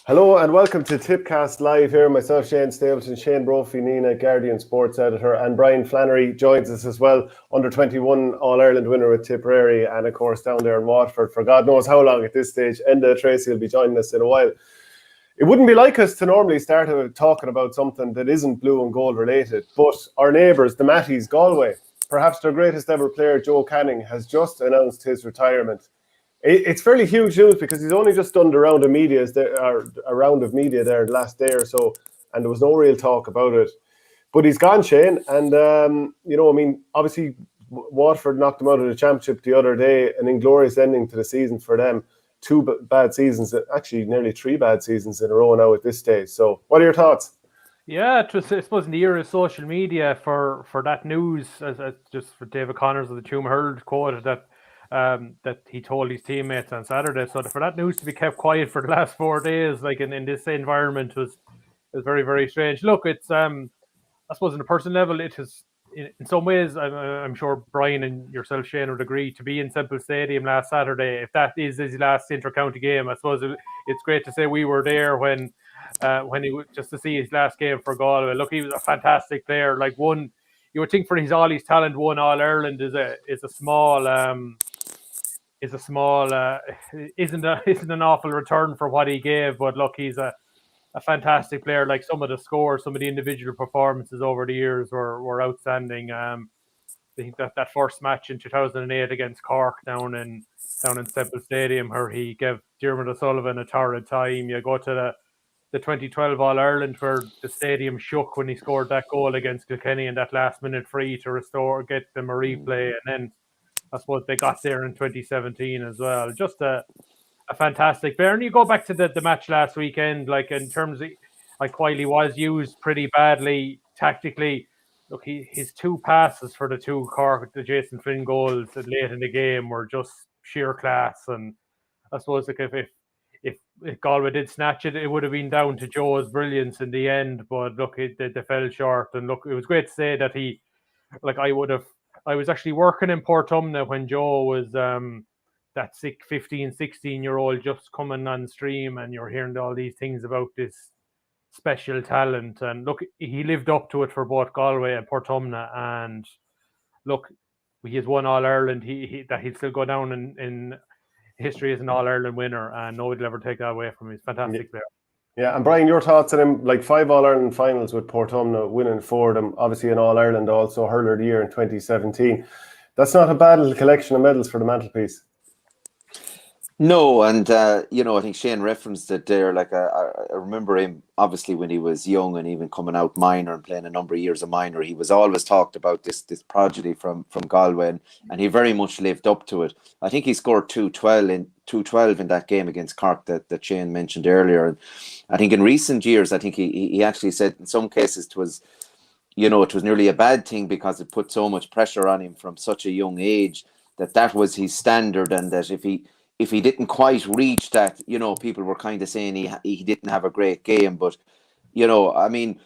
Hello and welcome to Tippcast Live here. Myself, Shane Stapleton, Shane Brophy, Nina, Guardian Sports Editor, and Brian Flannery joins us as well. Under 21 All-Ireland winner with Tipperary, and of course down there in Waterford for God knows how long at this stage. Enda Treacy will be joining us in a while. It wouldn't be like us to normally start talking about something that isn't blue and gold related, but our neighbours, the Matties, Galway, perhaps their greatest ever player, Joe Canning, has just announced his retirement. It's fairly huge news because he's only just done a round of media there last day or so, and there was no real talk about it. But he's gone, Shane, and obviously Waterford knocked him out of the championship the other day, an inglorious ending to the season for them. Two bad seasons, actually nearly 3 bad seasons in a row now at this stage. So, what are your thoughts? Yeah, it was, I suppose, in the era of social media for that news, as just for David Connors of the Tuam Herald quoted that he told his teammates on Saturday. So for that news to be kept quiet for the last 4 days, like in this environment, was very, very strange. Look, it's I suppose on a personal level, it has in some ways. I'm sure Brian and yourself, Shane, would agree, to be in Semple Stadium last Saturday. If that is his last inter-county game, I suppose it's great to say we were there when he just to see his last game for Galway. Look, he was a fantastic player. Like you would think for all his talent, one All-Ireland is a small isn't an awful return for what he gave. But look, he's a fantastic player. Like some of the scores, some of the individual performances over the years were outstanding. I think that first match in 2008 against Cork down in Semple Stadium, where he gave Diarmuid O'Sullivan a torrid time. You go to the 2012 All-Ireland, where the stadium shook when he scored that goal against Kilkenny in that last-minute free to get them a replay. And then I suppose they got there in 2017 as well. Just a fantastic player. And you go back to the match last weekend, like in terms of while he was used pretty badly tactically, look, his 2 passes for the 2 Cork, the Jason Flynn goals late in the game were just sheer class. And I suppose like if Galway did snatch it, it would have been down to Joe's brilliance in the end. But look, they fell short. And look, it was great to say that I was actually working in Portumna when Joe was that 15, 16-year-old just coming on stream, and you're hearing all these things about this special talent. And look, he lived up to it for both Galway and Portumna. And look, he has won All-Ireland. He'll still go down in history as an All-Ireland winner, and nobody will ever take that away from him. He's a fantastic player. Yeah, and Brian, your thoughts on him? Like 5 All-Ireland finals with Portumna, winning 4 of them, obviously an All-Ireland also, Hurler of the Year in 2017. That's not a bad little collection of medals for the mantelpiece. No, and I think Shane referenced it there. Like I remember him obviously when he was young and even coming out minor and playing a number of years of minor. He was always talked about this prodigy from Galway, and he very much lived up to it. I think he scored 212 in that game against Cork that Shane mentioned earlier. And I think in recent years, I think he actually said in some cases it was nearly a bad thing because it put so much pressure on him from such a young age that was his standard, and that if he didn't quite reach that, people were kind of saying he didn't have a great game. But, I mean,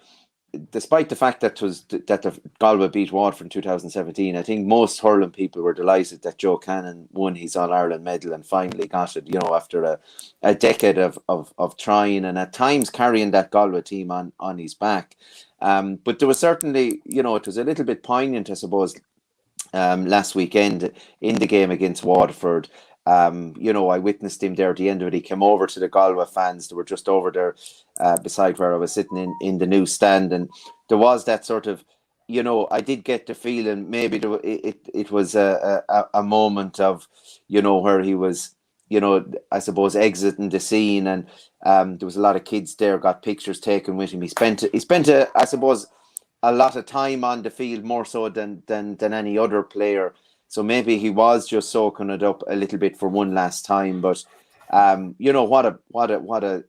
despite the fact that the Galway beat Waterford in 2017, I think most hurling people were delighted that Joe Canning won his All-Ireland medal and finally got it, after a decade of trying and at times carrying that Galway team on his back. But there was certainly, it was a little bit poignant, I suppose, last weekend in the game against Waterford. I witnessed him there at the end of it. He came over to the Galway fans. They were just over there beside where I was sitting in the new stand, and there was that sort of, I did get the feeling maybe it was a moment of, where he was, I suppose exiting the scene, and there was a lot of kids there, got pictures taken with him. He spent I suppose a lot of time on the field, more so than any other player. So maybe he was just soaking it up a little bit for one last time. But what a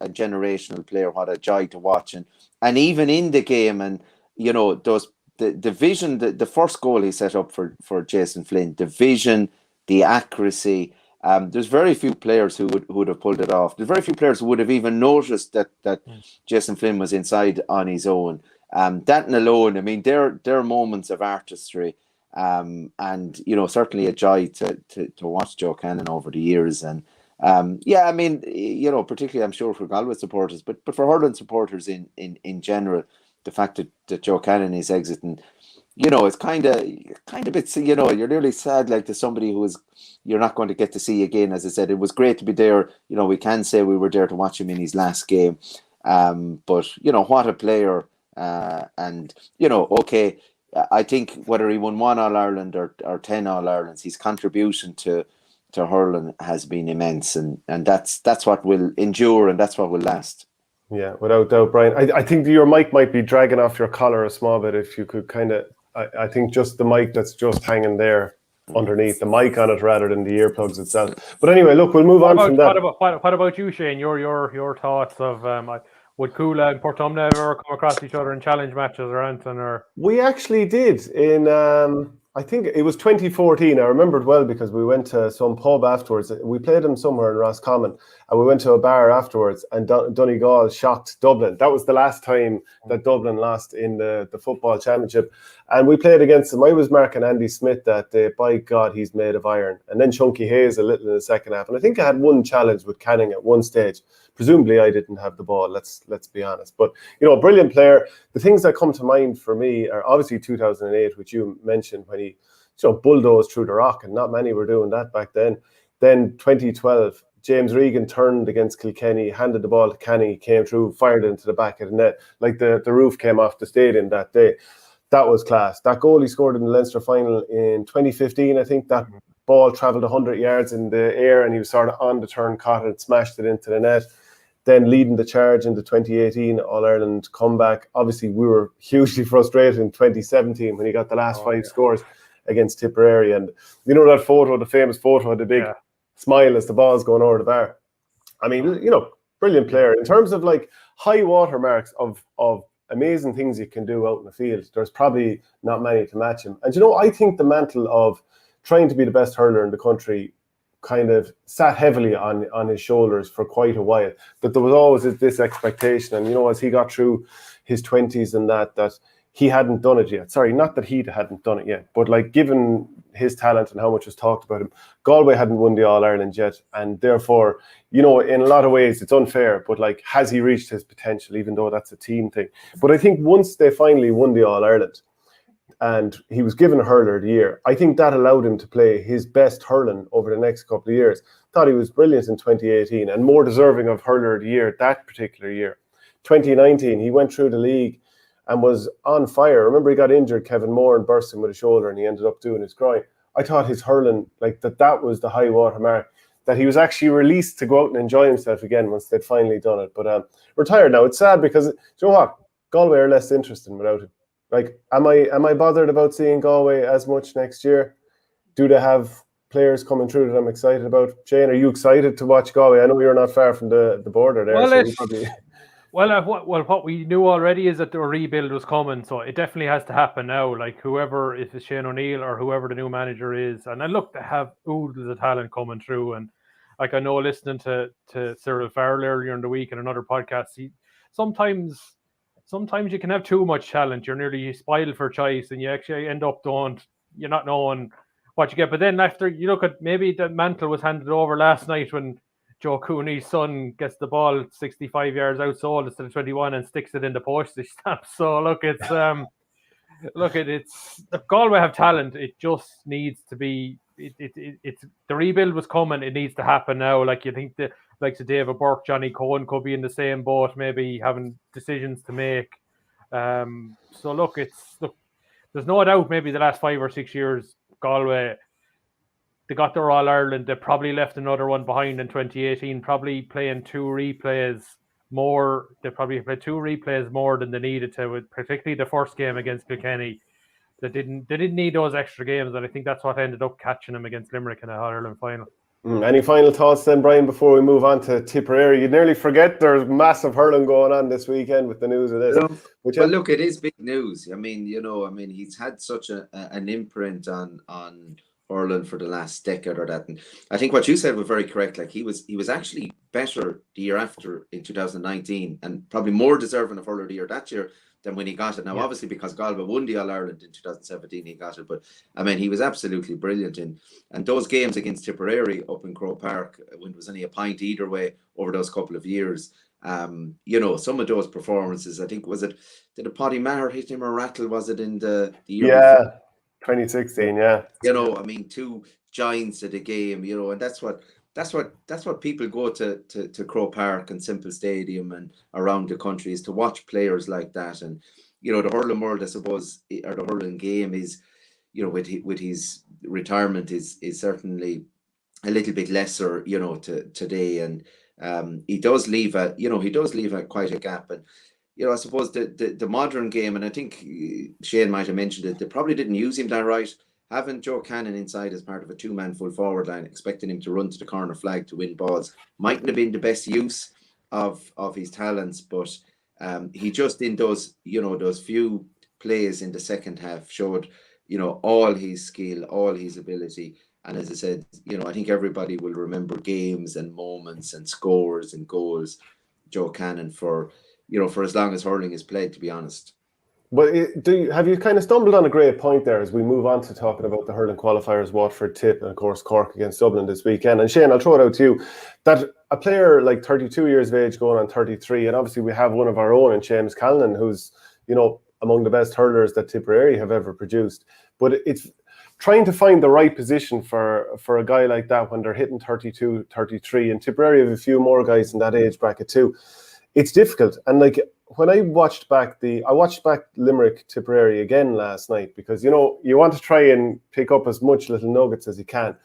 generational player, what a joy to watch, and even in the game, and the vision, the first goal he set up for Jason Flynn, the vision, the accuracy. There's very few players who would have pulled it off. There's very few players who would have even noticed that Jason Flynn was inside on his own. That and alone, I mean, they're moments of artistry. And certainly a joy to watch Joe Canning over the years, and Yeah, I mean, particularly I'm sure for Galway supporters, but for hurling supporters in general, the fact that Joe Cannon is exiting, it's kind of bit, you're nearly sad, like, to somebody you're not going to get to see again. As I said, it was great to be there. We can say we were there to watch him in his last game. But what a player. And okay, I think whether he won 1 All-Ireland or 10 All-Irelands, his contribution to hurling has been immense, and that's what will endure, and that's what will last. Yeah, without doubt, Brian. I think your mic might be dragging off your collar a small bit. If you could kind of, I think just the mic that's just hanging there underneath the mic on it rather than the earplugs itself. But anyway, look, we'll move on from that. What about you, Shane? Your thoughts of would Coola and Portumna ever come across each other in challenge matches or anything? Or we actually did in I think it was 2014. I remember it well because we went to some pub afterwards. We played them somewhere in Roscommon, and we went to a bar afterwards, and Donegal shocked Dublin. That was the last time that Dublin lost in the football championship. And we played against them. I was marking Andy Smith that day. By God, he's made of iron. And then Chunky Hayes a little in the second half. And I think I had one challenge with Canning at one stage. Presumably I didn't have the ball, let's be honest. But, a brilliant player. The things that come to mind for me are obviously 2008, which you mentioned, when he bulldozed through the rock, and not many were doing that back then. Then 2012, James Regan turned against Kilkenny, handed the ball to Canning, came through, fired into the back of the net. Like the roof came off the stadium that day. That was class. That goal he scored in the Leinster final in 2015, I think, that ball travelled 100 yards in the air, and he was sort of on the turn, caught it, smashed it into the net. Then leading the charge into 2018 All-Ireland comeback. Obviously, we were hugely frustrated in 2017 when he got the last 5 scores against Tipperary. And that photo, the famous photo, the big smile as the ball's going over the bar. I mean, brilliant player. In terms of like high watermarks of amazing things you can do out in the field, there's probably not many to match him. And I think the mantle of trying to be the best hurler in the country kind of sat heavily on his shoulders for quite a while. That there was always this expectation, and as he got through his 20s and that he hadn't done it yet. Sorry, not that he hadn't done it yet, but like given his talent and how much was talked about him, Galway hadn't won the All-Ireland yet, and therefore, in a lot of ways it's unfair, but like, has he reached his potential, even though that's a team thing? But I think once they finally won the All-Ireland, and he was given Hurler of the Year, I think that allowed him to play his best hurling over the next couple of years. Thought he was brilliant in 2018 and more deserving of Hurler of the Year that particular year. 2019, he went through the league and was on fire. Remember, he got injured, Kevin Moore, and burst him with a shoulder, and he ended up doing his groin. I thought his hurling, like that was the high water mark, that he was actually released to go out and enjoy himself again once they'd finally done it. But retired now. It's sad because, you know what? Galway are less interesting without him. Like, am I bothered about seeing Galway as much next year? Do they have players coming through that I'm excited about? Shane, are you excited to watch Galway? I know you're not far from the border there. What we knew already is that the rebuild was coming, so it definitely has to happen now. Like, whoever, if it's Shane O'Neill or whoever the new manager is, and I look to have oodles of talent coming through. And like, I know, listening to Cyril Farrell earlier in the week in another podcast, sometimes you can have too much talent. You're nearly spoiled for choice, and you actually end up you're not knowing what you get. But then after you look at, maybe the mantle was handed over last night when Joe Cooney's son gets the ball 65 yards outside instead of 21 and sticks it in the postage stamp. So look, it's Galway have talent. It just needs to be. It's the rebuild was coming. It needs to happen now. Like, you think that, like, to David Burke, Johnny Cohen could be in the same boat, maybe having decisions to make. So look, there's no doubt. Maybe the last 5 or 6 years, Galway, they got their All-Ireland. They probably left another one behind in 2018. Probably playing 2 replays more. They probably played 2 replays more than they needed to, particularly the first game against Kilkenny. They didn't need those extra games, and I think that's what ended up catching them against Limerick in the All-Ireland final. Any final thoughts then, Brian, before we move on to Tipperary? You'd nearly forget there's massive hurling going on this weekend with the news of this. Well, look, it is big news. I mean, he's had such an imprint on hurling for the last decade or that. And I think what you said was very correct. Like, he was actually better the year after in 2019, and probably more deserving of Hurler of the Year that year than when he got it. Now, Yeah. obviously, because Galway won the All-Ireland in 2017, he got it. But, I mean, he was absolutely brilliant. And those games against Tipperary up in Croke Park, when it was only a point either way over those couple of years, you know, some of those performances, I think, did a Paddy Maher hit him or rattle? Was it in the year before? 2016, yeah. You know, I mean, two giants of the game, you know, and that's what people go to Croke Park and Simple Stadium and around the country, is to watch players like that. And, you know, the hurling world, I suppose, or the hurling game is, you know, with his retirement is certainly a little bit lesser, you know, today. And he does leave quite a gap. And, you know, I suppose the modern game, and I think Shane might have mentioned it, they probably didn't use him that right. Having Joe Cannon inside as part of a two-man full forward line, expecting him to run to the corner flag to win balls, mightn't have been the best use of his talents. But he just, in those, you know, those few plays in the second half, showed, you know, all his skill, all his ability. And as I said, you know, I think everybody will remember games and moments and scores and goals, Joe Cannon, for, you know, for as long as hurling is played, to be honest. But have you kind of stumbled on a great point there as we move on to talking about the hurling qualifiers, Waterford, Tipp, and of course Cork against Dublin this weekend. And Shane, I'll throw it out to you, that a player like 32 years of age going on 33, and obviously we have one of our own in Seamus Callanan, who's, you know, among the best hurlers that Tipperary have ever produced. But it's trying to find the right position for a guy like that when they're hitting 32, 33, and Tipperary have a few more guys in that age bracket too. It's difficult. And like, when I watched back Limerick Tipperary again last night, because, you know, you want to try and pick up as much little nuggets as you can.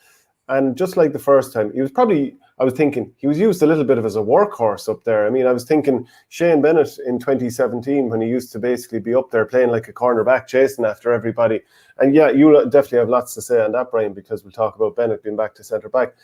And just like the first time, I was thinking he was used a little bit as a workhorse up there. I mean, I was thinking Shane Bennett in 2017, when he used to basically be up there playing like a cornerback, chasing after everybody. And yeah, you definitely have lots to say on that, Brian, because we'll talk about Bennett being back to centre back.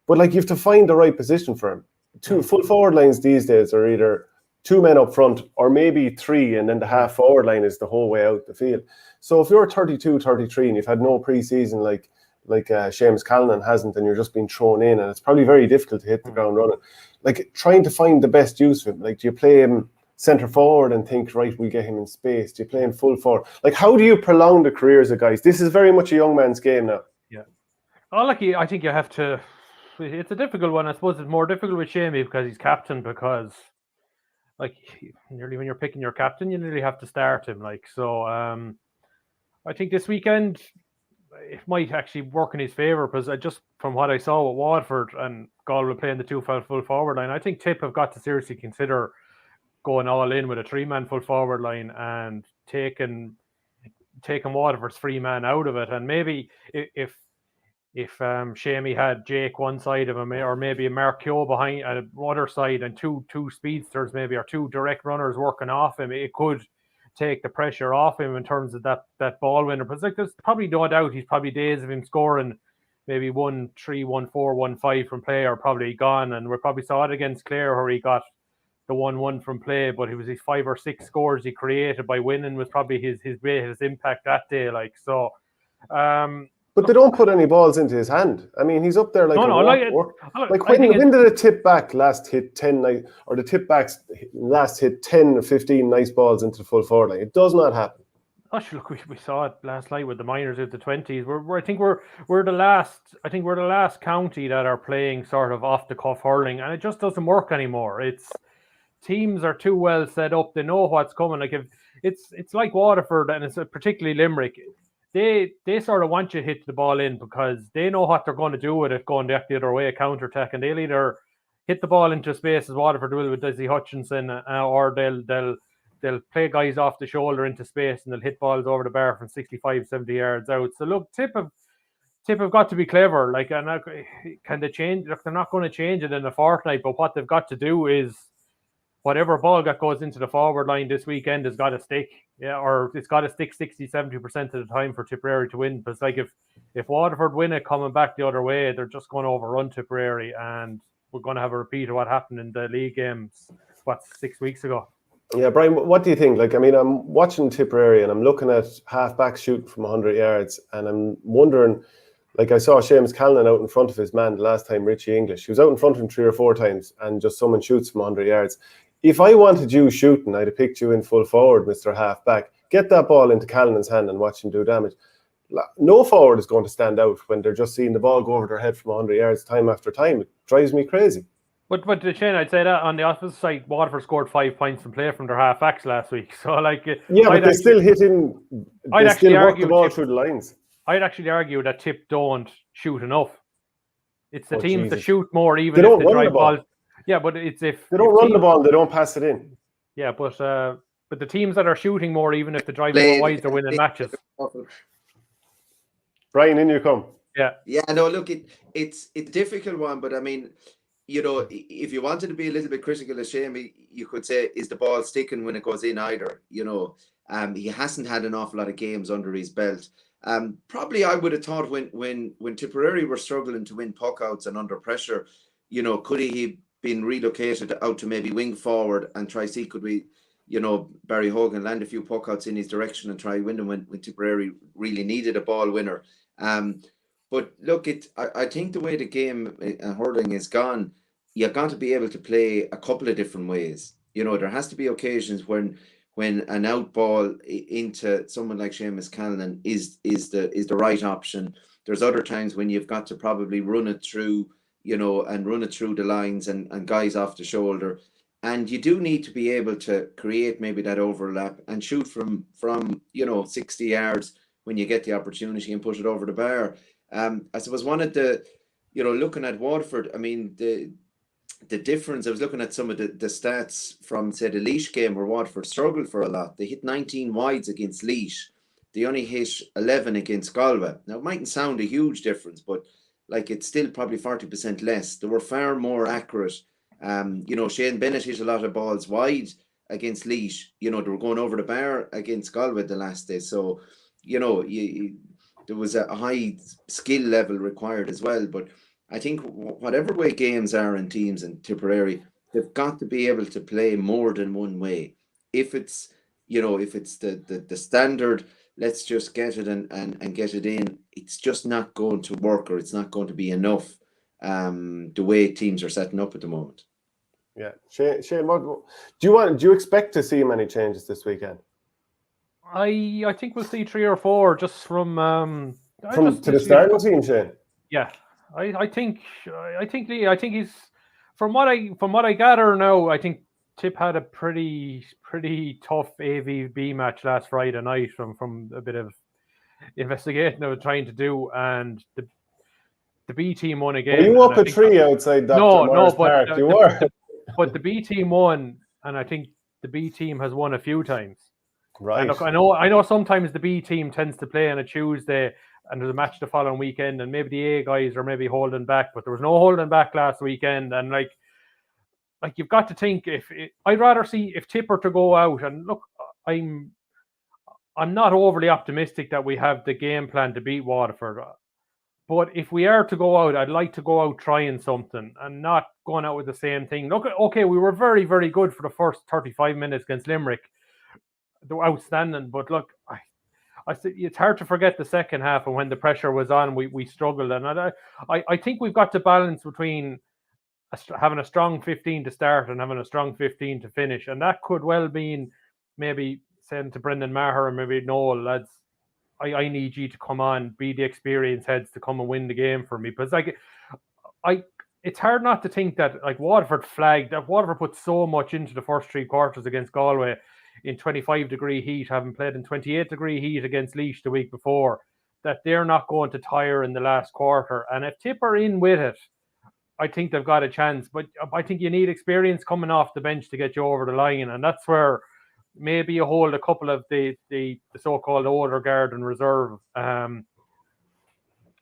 But like, you have to find the right position for him. Two full forward lines these days are either two men up front or maybe three, and then the half forward line is the whole way out the field. So if you're 32, 33 and you've had no pre-season like Seamus Callanan hasn't, and you're just being thrown in, and it's probably very difficult to hit the ground running. Like, trying to find the best use of him. Like, do you play him centre forward and think, right, we'll get him in space? Do you play him full forward? Like, how do you prolong the careers of guys? This is very much a young man's game now. Yeah. I think you have to. It's a difficult one. I suppose it's more difficult with Shamey because he's captain, because like, nearly when you're picking your captain, you nearly have to start him. Like, so I think this weekend it might actually work in his favour, because just from what I saw with Waterford and Galway playing the two full forward line, I think Tipp have got to seriously consider going all in with a three-man full forward line and taking Waterford's free man out of it. And maybe if Shamey had Jake one side of him, or maybe a Mark Keogh behind the other side, and two speedsters maybe, or two direct runners working off him, it could take the pressure off him in terms of that ball winner. But like, there's probably no doubt he's probably days of him scoring maybe 1-3, 1-4, 1-5 from play are probably gone. And we probably saw it against Clare where he got the 1-1 from play, but it was his 5 or 6 scores he created by winning was probably his impact that day. Like, so but they don't put any balls into his hand. I mean, he's up there like when did a Tipp back last hit 10, or the Tipp backs last hit 10 or 15 nice balls into the full forward line? It does not happen. Oh, look, we saw it last night with the minors at the 20s. I think we're the last county that are playing sort of off the cuff hurling, and it just doesn't work anymore. It's teams are too well set up. They know what's coming. Like, if it's like Waterford, and it's particularly Limerick. They sort of want you to hit the ball in because they know what they're going to do with it going back the other way, a counter-attack, and they'll either hit the ball into space as Waterford will with Deise Hutchinson, or they'll play guys off the shoulder into space and they'll hit balls over the bar from 65, 70 yards out. So look, Tipp have got to be clever. Like, and can they change? Look, they're not going to change it in a fortnight, but what they've got to do is whatever ball that goes into the forward line this weekend has got to stick. Yeah, or it's got to stick 60-70% of the time for Tipperary to win. Because like, if Waterford win it coming back the other way, they're just going to overrun Tipperary, and we're going to have a repeat of what happened in the league games 6 weeks ago. Yeah, Brian, what do you think? Like, I mean, I'm watching Tipperary and I'm looking at half-back shooting from 100 yards, and I'm wondering, like, I saw Seamus Callanan out in front of his man the last time, Richie English. He was out in front of him 3 or 4 times, and just someone shoots from 100 yards. if I wanted you shooting, I'd have picked you in full forward, Mr. Halfback. Get that ball into Callanan's hand and watch him do damage. No forward is going to stand out when they're just seeing the ball go over their head from 100 yards time after time. It drives me crazy. But Shane, I'd say that on the opposite side, Waterford scored 5 points from play from their half-backs last week. So, like, but they still hit in. They still work the ball through the lines. I'd actually argue that Tipp don't shoot enough. It's the teams that shoot more, even they if don't they run drive the ball. balls. Yeah, but it's if they don't run the ball, they don't pass it in. Yeah, but the teams that are shooting more, even if they drive more wide, they're winning matches. Brian, in you come. Yeah. No, look, it's a difficult one, but I mean, you know, if you wanted to be a little bit critical of Shane, you could say, is the ball sticking when it goes in either? You know, he hasn't had an awful lot of games under his belt. Probably I would have thought when Tipperary were struggling to win puckouts and under pressure, you know, could he been relocated out to maybe wing forward and try see could we, you know, Barry Hogan land a few puckouts in his direction and try win them when Tipperary really needed a ball winner. But look, I think the way the game hurling is gone, you've got to be able to play a couple of different ways. You know, there has to be occasions when an out ball into someone like Seamus Callanan is the right option. There's other times when you've got to probably run it through, you know, and run it through the lines and guys off the shoulder. And you do need to be able to create maybe that overlap and shoot from you know, 60 yards when you get the opportunity and push it over the bar. I suppose one of the, you know, looking at Waterford, I mean, the difference, I was looking at some of the stats from, say, the Laois game where Waterford struggled for a lot. They hit 19 wides against Laois. They only hit 11 against Galway. Now, it mightn't sound a huge difference, but like it's still probably 40% less. They were far more accurate. You know, Shane Bennett hit a lot of balls wide against Laois. You know, they were going over the bar against Galway the last day. So, you know, there was a high skill level required as well. But I think whatever way games are in teams in Tipperary, they've got to be able to play more than one way. If it's, you know, if it's the standard, let's just get it and get it in, it's just not going to work, or it's not going to be enough the way teams are setting up at the moment. Yeah. Shane, what do you expect to see many changes this weekend? I think we'll see 3 or 4 just from to the starting team, Shane. Yeah. I think he's from what I gather now, I think Tipp had a pretty tough AVB match last Friday night from a bit of investigating I was trying to do, and the B team won again. Were you up a tree outside Dr. Morris Park? You were. But the B team won, and I think the B team has won a few times. Right. And look, I know sometimes the B team tends to play on a Tuesday and there's a match the following weekend, and maybe the A guys are maybe holding back, but there was no holding back last weekend. And like you've got to think, I'd rather see if Tipper to go out, and look, I'm not overly optimistic that we have the game plan to beat Waterford. But if we are to go out, I'd like to go out trying something and not going out with the same thing. Look, okay, we were very, very good for the first 35 minutes against Limerick. They were outstanding, but look, I said it's hard to forget the second half, and when the pressure was on, we struggled. And I think we've got to balance between having a strong 15 to start and having a strong 15 to finish. And that could well mean maybe saying to Brendan Maher and maybe Nolan, lads, I need you to come on, be the experienced heads to come and win the game for me. Because it's hard not to think that like Waterford put so much into the first 3 quarters against Galway in 25-degree heat, having played in 28-degree heat against Laois the week before, that they're not going to tire in the last quarter. And if Tipp are in with it, I think they've got a chance. But I think you need experience coming off the bench to get you over the line, and that's where maybe you hold a couple of the so-called older guard and reserve. I'd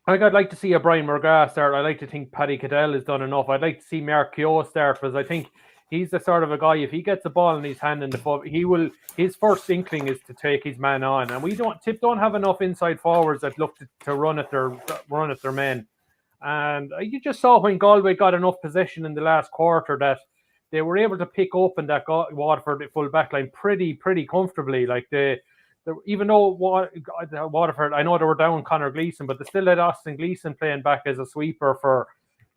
like to see a Brian Mcgrath start. I like to think Paddy Cadell has done enough. I'd like to see Mark Keogh start, because I think he's the sort of a guy, if he gets a ball in his hand in the foot, his first inkling is to take his man on. And Tipp don't have enough inside forwards that look to run at their men. And you just saw when Galway got enough possession in the last quarter that they were able to pick open that Waterford full back line pretty comfortably. Like even though Waterford, I know they were down Conor Gleeson, but they still had Austin Gleeson playing back as a sweeper for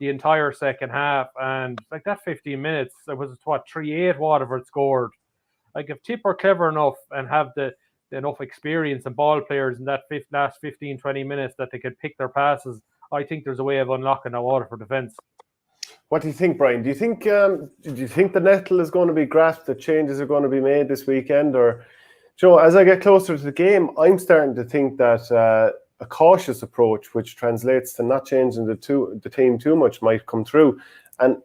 the entire second half. And like that 15 minutes, it was what 3-8 Waterford scored. Like if Tipp are clever enough and have the enough experience and ball players in that last 15-20 minutes that they could pick their passes, I think there's a way of unlocking a Waterford defence. What do you think, Brian? Do you think the nettle is going to be grasped, that changes are going to be made this weekend? Or, Joe, as I get closer to the game, I'm starting to think that a cautious approach, which translates to not changing the team too much, might come through. And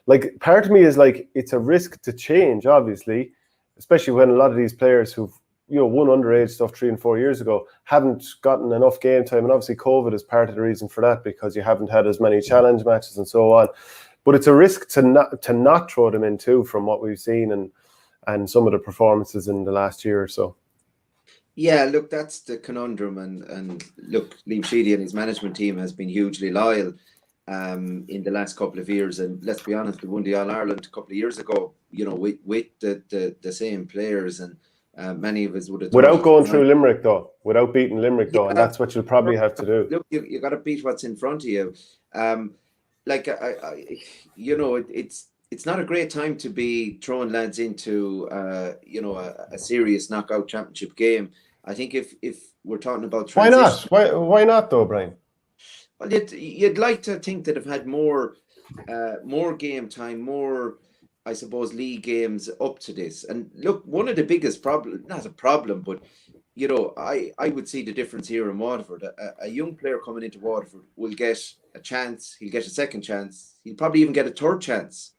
like, part of me is like, it's a risk to change, obviously, especially when a lot of these players who've won underage stuff 3 and 4 years ago haven't gotten enough game time, and obviously COVID is part of the reason for that, because you haven't had as many challenge matches and so on. But it's a risk to not throw them in too, from what we've seen and some of the performances in the last year or so. Yeah, look, that's the conundrum, and look, Liam Sheedy and his management team has been hugely loyal in the last couple of years, and let's be honest, they won the All-Ireland a couple of years ago, with the same players, and many of us would have without going through Limerick though, without beating Limerick though, and that's what you'll probably have to do. Look, you got to beat what's in front of you. It's not a great time to be throwing lads into a serious knockout championship game. I think if we're talking about transition, why not though, Brian? Well, you'd like to think that have had more game time, more, I suppose, league games up to this. And look, one of the biggest problem, not a problem, but I would see the difference here in Waterford. A young player coming into Waterford will get a chance. He'll get a second chance. He'll probably even get a third chance.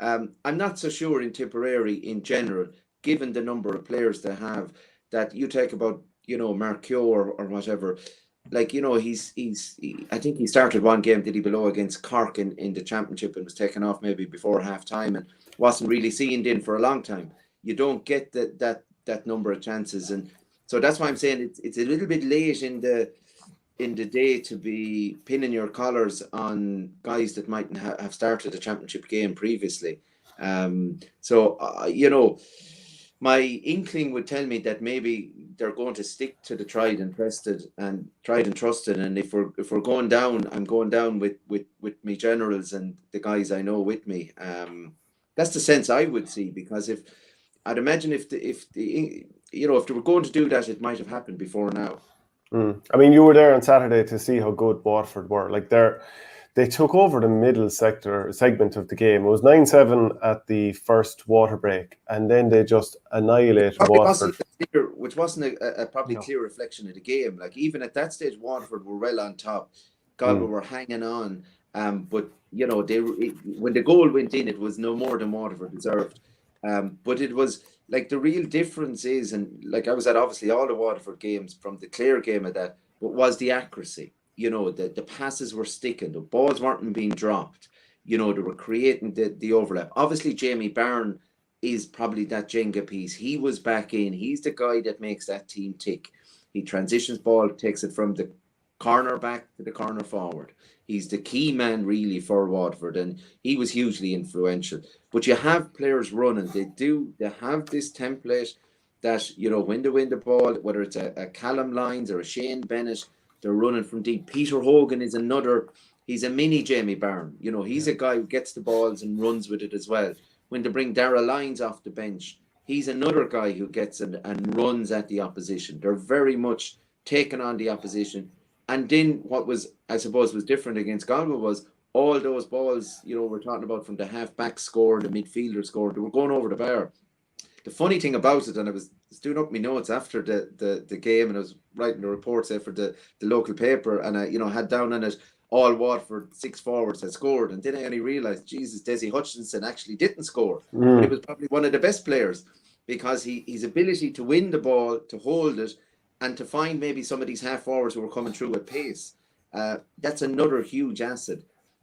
I'm not so sure in Tipperary in general, given the number of players they have, that you take about, Mark Keogh or whatever. Like, I think he started one game, did he, below against Cork in the championship, and was taken off maybe before half time and wasn't really seen in for a long time. You don't get that number of chances. And so that's why I'm saying it's a little bit late in the day to be pinning your collars on guys that mightn't have started a championship game previously. My inkling would tell me that maybe they're going to stick to the tried and trusted. And if we're going down, I'm going down with me generals and the guys I know with me. That's the sense I would see, because I'd imagine if they were going to do that, it might have happened before now. I mean, you were there on Saturday to see how good Waterford were. Like, they took over the middle segment of the game. It was 9-7 at the first water break, and then they just annihilated Waterford. Which wasn't a probably clear reflection of the game. Like, even at that stage, Waterford were well on top. Galway were hanging on. But when the goal went in, it was no more than Waterford deserved. But it was like, the real difference is, and like, I was at obviously all the Waterford games from the clear game of that, but was the accuracy. The passes were sticking, the balls weren't being dropped. They were creating the overlap. Obviously, Jamie Byrne is probably that Jenga piece. He was back in. He's the guy that makes that team tick. He transitions ball, takes it from the corner back to the corner forward. He's the key man really for Waterford, and he was hugely influential. But you have players running. They have this template that, when they win the ball, whether it's a Callum Lyons or a Shane Bennett, they're running from deep. Peter Hogan is he's a mini Jamie Byrne. He's a guy who gets the balls and runs with it as well. When they bring Darragh Lyons off the bench, he's another guy who gets it and runs at the opposition. They're very much taking on the opposition. And then what was, I suppose, was different against Galway was all those balls, we're talking about from the half-back score, the midfielder score, they were going over the bar. The funny thing about it, and I was doing up my notes after the game, and I was writing the reports there for the local paper, and I had down on it, all Waterford 6 forwards had scored, and then I only realised, Jesus, Deise Hutchinson actually didn't score. But he was probably one of the best players, because his ability to win the ball, to hold it, and to find maybe some of these half forwards who were coming through at pace, that's another huge asset.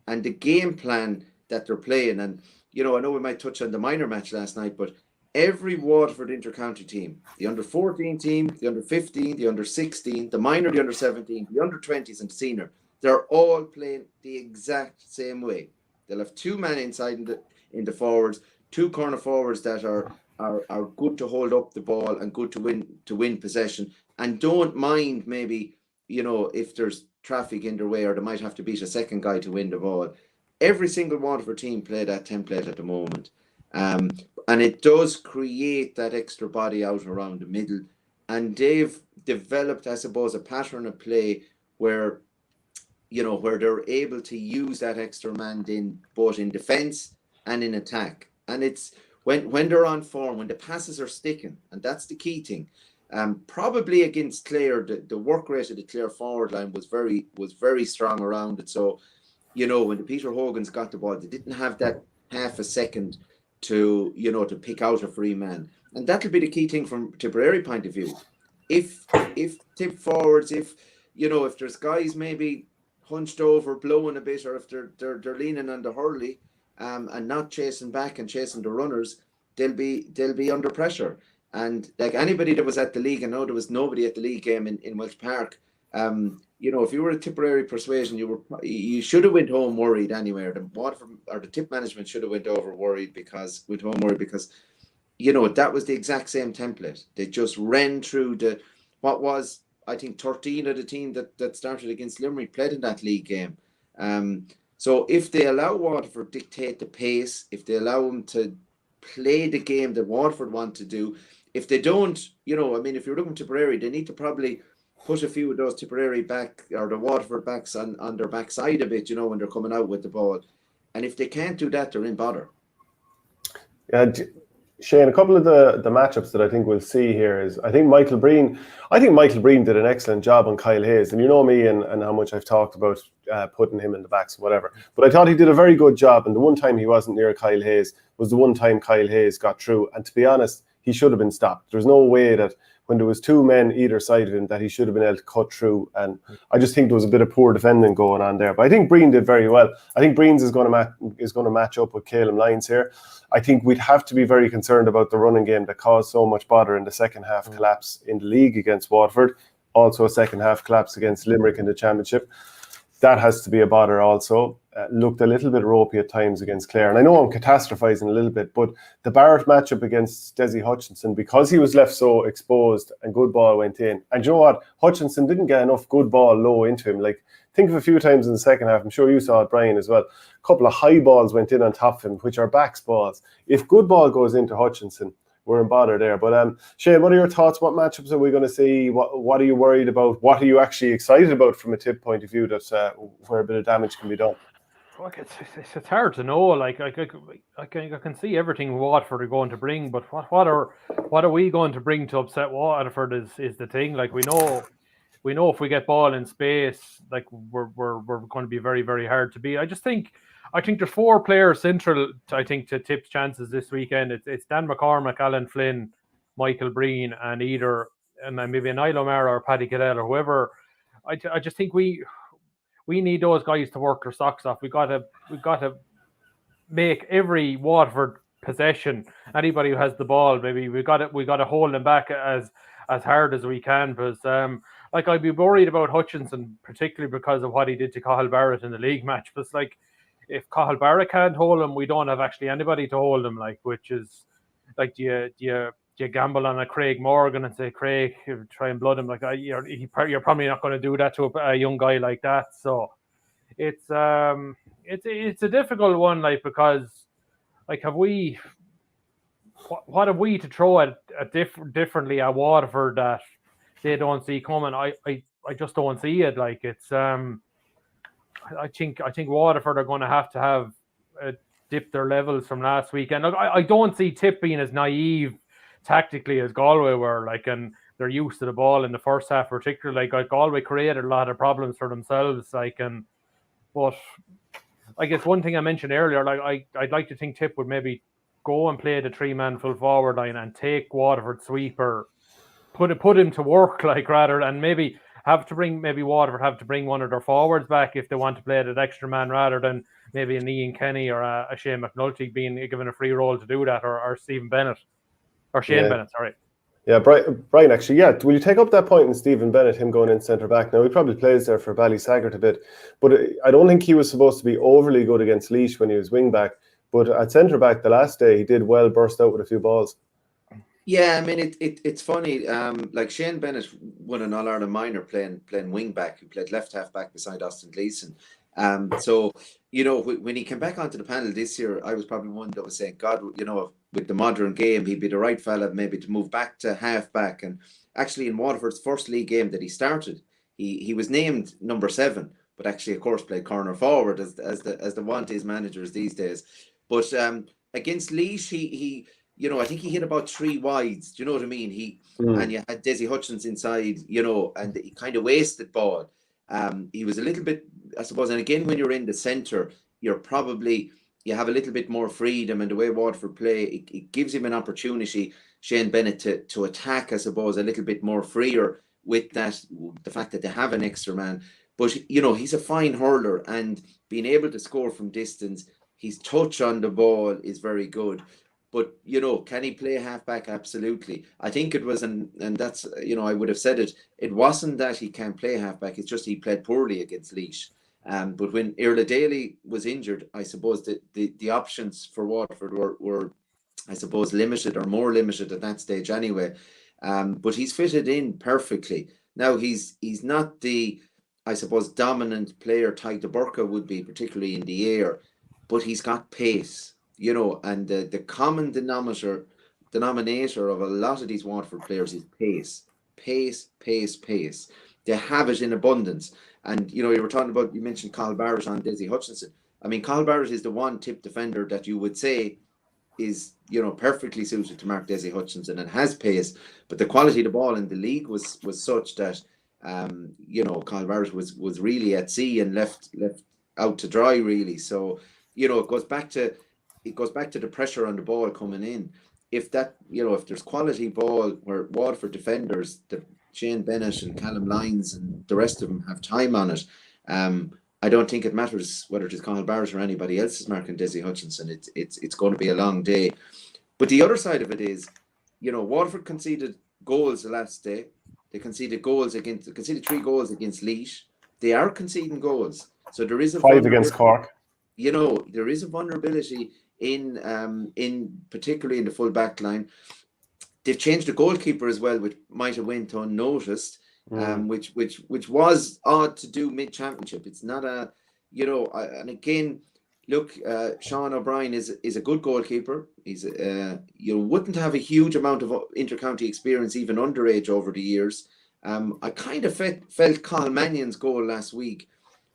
And the game plan that they're playing, and I know we might touch on the minor match last night, but every Waterford inter-county team, the under-14 team, the under-15, the under-16, the minor, the under-17, the under-20s and the senior, they're all playing the exact same way. They'll have 2 men inside in the forwards, 2 corner forwards that are good to hold up the ball and good to win possession, and don't mind maybe, if there's traffic in their way or they might have to beat a second guy to win the ball. every single Waterford team play that template at the moment. And it does create that extra body out around the middle. And they've developed, I suppose, a pattern of play where, where they're able to use that extra man in both in defence and in attack. And it's when they're on form, when the passes are sticking, and that's the key thing. Probably against Clare, the work rate of the Clare forward line was very strong around it. So, when the Peter Hogans got the ball, they didn't have that half a second to pick out a free man. And that'll be the key thing from Tipperary point of view. If tip forwards, if there's guys maybe hunched over, blowing a bit, or if they're leaning on the hurley, and not chasing back and chasing the runners, they'll be under pressure. And like anybody that was at the league, I know there was nobody at the league game in Welsh Park. If you were a Tipperary persuasion, you should have went home worried anyway. The Waterford or the Tipp management should have went home worried because that was the exact same template. They just ran through what was, I think, 13 of the team that started against Limerick played in that league game. So if they allow Waterford dictate the pace, if they allow them to play the game that Waterford want to do, if they don't, if you're looking at Tipperary, they need to probably put a few of those Tipperary back or the Waterford backs on their backside a bit, when they're coming out with the ball. And if they can't do that, they're in bother. Yeah, Shane, a couple of the matchups that I think we'll see here is I think Michael Breen did an excellent job on Kyle Hayes. And you know me and how much I've talked about putting him in the backs and whatever. But I thought he did a very good job. And the one time he wasn't near Kyle Hayes was the one time Kyle Hayes got through. And to be honest, he should have been stopped. There's no way that when there was two men either side of him that he should have been able to cut through. And I just think there was a bit of poor defending going on there. But I think Breen did very well. I think Breen's is going to match up with Caleb Lyons here. I think we'd have to be very concerned about the running game that caused so much bother in the second half collapse in the league against Waterford. Also a second half collapse against Limerick in the championship. That has to be a bother also. Looked a little bit ropey at times against Clare. And I know I'm catastrophising a little bit, but the Barrett matchup against Deise Hutchinson, because he was left so exposed and good ball went in. And you know what? Hutchinson didn't get enough good ball low into him. Like, think of a few times in the second half. I'm sure you saw it, Brian, as well. A couple of high balls went in on top of him, which are backs balls. If good ball goes into Hutchinson, we're in bother there. But Shane, what are your thoughts? What matchups are we going to see? What are you worried about? What are you actually excited about from a Tipp point of view that's where a bit of damage can be done? Look, it's hard to know. Like I can see everything Waterford are going to bring, but what are we going to bring to upset Waterford is the thing. Like we know if we get ball in space, like we're going to be very, very hard to beat. I think there's four players central. I think to Tipp's chances this weekend. It's Dan McCormack, Alan Flynn, Michael Breen, and maybe an Niall O'Mara or Paddy Cadell or whoever. I just think we need those guys to work their socks off. We got to make every Waterford possession. Anybody who has the ball, maybe we got to hold them back as hard as we can. Because I'd be worried about Hutchinson, particularly because of what he did to Cathal Barrett in the league match. But like, if Cathal Barrett can't hold him, we don't have actually anybody to hold him. Like, which is like, do you gamble on a Craig Morgan and say, Craig, try and blood him? Like, you're probably not going to do that to a young guy like that. So it's a difficult one, like, because like, what have we to throw at differently at Waterford that they don't see coming? I just don't see it. Like, it's I think Waterford are going to have dip their levels from last weekend. Look, I don't see Tipp being as naive tactically as Galway were, like, and they're used to the ball in the first half, particularly. Like Galway created a lot of problems for themselves, but I guess one thing I mentioned earlier, like I'd like to think Tipp would maybe go and play the 3-man full forward line and take Waterford sweeper, put him to work, like, rather than maybe Waterford have to bring one of their forwards back if they want to play that extra man, rather than maybe an Ian Kenny or a Shane McNulty being given a free role to do that, or Stephen Bennett. Or Shane Bennett, sorry. Yeah, Brian, actually, yeah. Will you take up that point in Stephen Bennett, him going in centre-back? Now, he probably plays there for Ballysaggart a bit, but I don't think he was supposed to be overly good against Laois when he was wing-back. But at centre-back the last day, he did well, burst out with a few balls. Yeah, I mean, it's funny. Like Shane Bennett won an All-Ireland minor playing wing-back. He played left half-back beside Austin Gleeson. So, when he came back onto the panel this year, I was probably one that was saying, God, with the modern game, he'd be the right fella maybe to move back to half back. And actually, in Waterford's first league game that he started, he was named number 7, but actually, of course, played corner forward as the want is managers these days. But against Laois, he I think he hit about 3 wides. Do you know what I mean? And you had Deise Hutchins inside, and he kind of wasted ball. He was a little bit, I suppose, and again, when you're in the centre, you have a little bit more freedom, and the way Waterford play, it gives him an opportunity, Shane Bennett, to attack, I suppose, a little bit more freer with the fact that they have an extra man. But, he's a fine hurler, and being able to score from distance, his touch on the ball is very good. But, can he play halfback? Absolutely. I think it was, and that's, I would have said it wasn't that he can't play halfback, it's just he played poorly against Laois. But when Irla Daly was injured, I suppose the options for Waterford were, I suppose, limited, or more limited at that stage anyway. But he's fitted in perfectly. Now, he's not the, I suppose, dominant player Tyke de Burka would be, particularly in the air, but he's got pace. And the common denominator of a lot of these Waterford players is pace. They have it in abundance. And, you mentioned Carl Barrett on Deise Hutchinson. I mean, Carl Barrett is the one Tipp defender that you would say is, perfectly suited to mark Deise Hutchinson and has pace. But the quality of the ball in the league was such that, Carl Barrett was really at sea and left out to dry, really. So, it goes back to the pressure on the ball coming in. If there's quality ball where Waterford defenders, Shane Bennett and Callum Lyons and the rest of them have time on it, I don't think it matters whether it is Conal Barrett or anybody else is marking Deise Hutchinson. It's going to be a long day. But the other side of it is, Waterford conceded goals the last day. They conceded 3 goals against Laois. They are conceding goals. So there is 5 against Cork. There is a vulnerability in particularly in the full back line. They've changed the goalkeeper as well, which might have went unnoticed, which was odd to do mid-championship. It's not and again, look, Sean O'Brien is a good goalkeeper. He's wouldn't have a huge amount of inter-county experience, even underage, over the years. I kind of felt Carl Mannion's goal last week,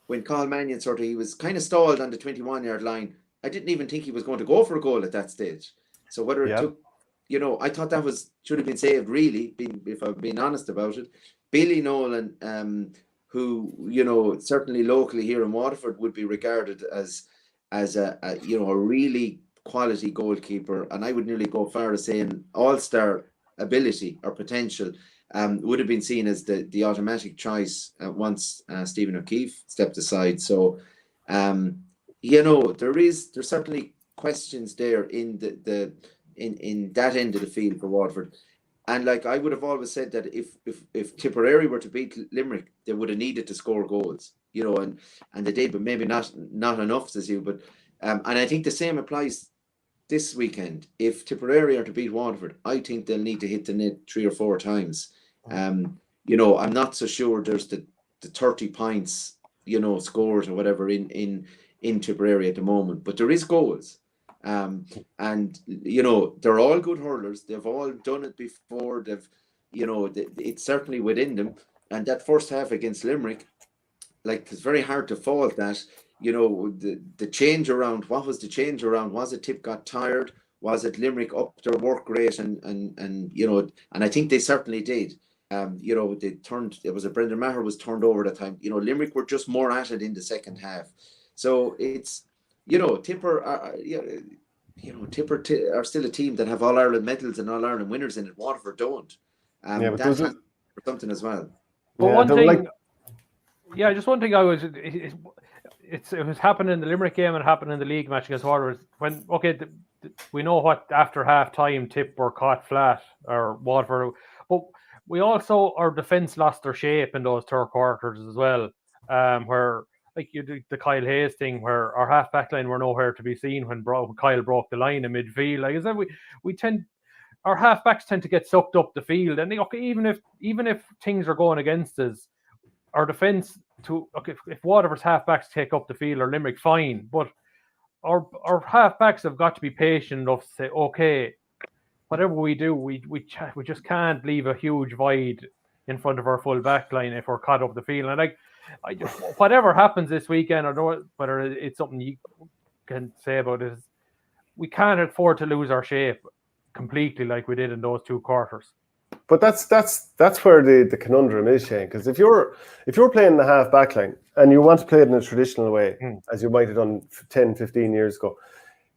when Carl Mannion he was kind of stalled on the 21-yard line. I didn't even think he was going to go for a goal at that stage. So whether it took, I thought that should have been saved, really, if I've been honest about it. Billy Nolan, who, certainly locally here in Waterford would be regarded as a really quality goalkeeper, and I would nearly go far as saying all-star ability or potential, would have been seen as the automatic choice once Stephen O'Keefe stepped aside. So, there's certainly questions there in in that end of the field for Waterford. And like I would have always said that if Tipperary were to beat Limerick, they would have needed to score goals, and they did, but maybe not enough, says you. But and I think the same applies this weekend. If Tipperary are to beat Waterford, I think they'll need to hit the net 3 or 4 times. I'm not so sure there's the 30 points, scored or whatever in Tipperary at the moment, but there is goals. And they're all good hurlers. They've all done it before. It's certainly within them. And that first half against Limerick, it's very hard to fault that. The change around. What was the change around? Was it Tipp got tired? Was it Limerick upped their work rate? And I think they certainly did. They turned. It was Brendan Maher was turned over at the time. Limerick were just more at it in the second half. So it's. Tipper are still a team that have All-Ireland medals and All-Ireland winners in it. Waterford don't. But that's something as well. But just one thing it was happening in the Limerick game and happening in the league match against Waterford. We know what after half time Tipp were caught flat, or Waterford, but we also, our defence lost their shape in those third quarters as well, where you do the Kyle Hayes thing, where our half back line were nowhere to be seen when Kyle broke the line in midfield. Our half backs tend to get sucked up the field, and even if things are going against us, our defence if Waterford's half-backs take up the field or Limerick, fine, but our half-backs have got to be patient enough to say, okay, whatever we do, we just can't leave a huge void in front of our full back line if we're caught up the field. And I just, whatever happens this weekend, I don't know whether it's something you can say about it, is we can't afford to lose our shape completely like we did in those 2 quarters. But that's where the conundrum is, Shane. Because if you're playing the half back line and you want to play it in a traditional way, as you might have done 10, 15 years ago,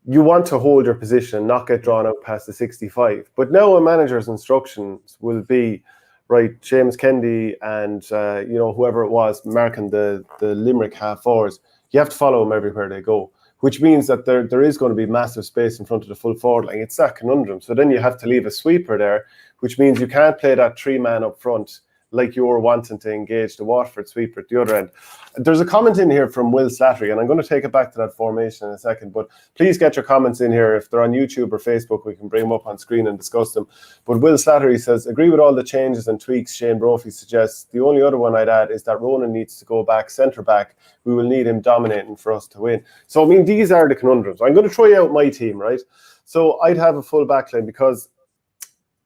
you want to hold your position and not get drawn out past the 65. But now a manager's instructions will be, right, Seamus Kennedy and whoever it was marking the Limerick half forwards, you have to follow them everywhere they go, which means that there is going to be massive space in front of the full forward line. It's that conundrum. So then you have to leave a sweeper there, which means you can't play that 3-man up front like you were wanting to engage the Waterford sweeper at the other end. There's a comment in here from Will Slattery, and I'm going to take it back to that formation in a second, but please get your comments in here. If they're on YouTube or Facebook, we can bring them up on screen and discuss them. But Will Slattery says, agree with all the changes and tweaks Shane Brophy suggests. The only other one I'd add is that Ronan needs to go back centre-back. We will need him dominating for us to win. So, I mean, these are the conundrums. I'm going to try out my team, right? So I'd have a full back line because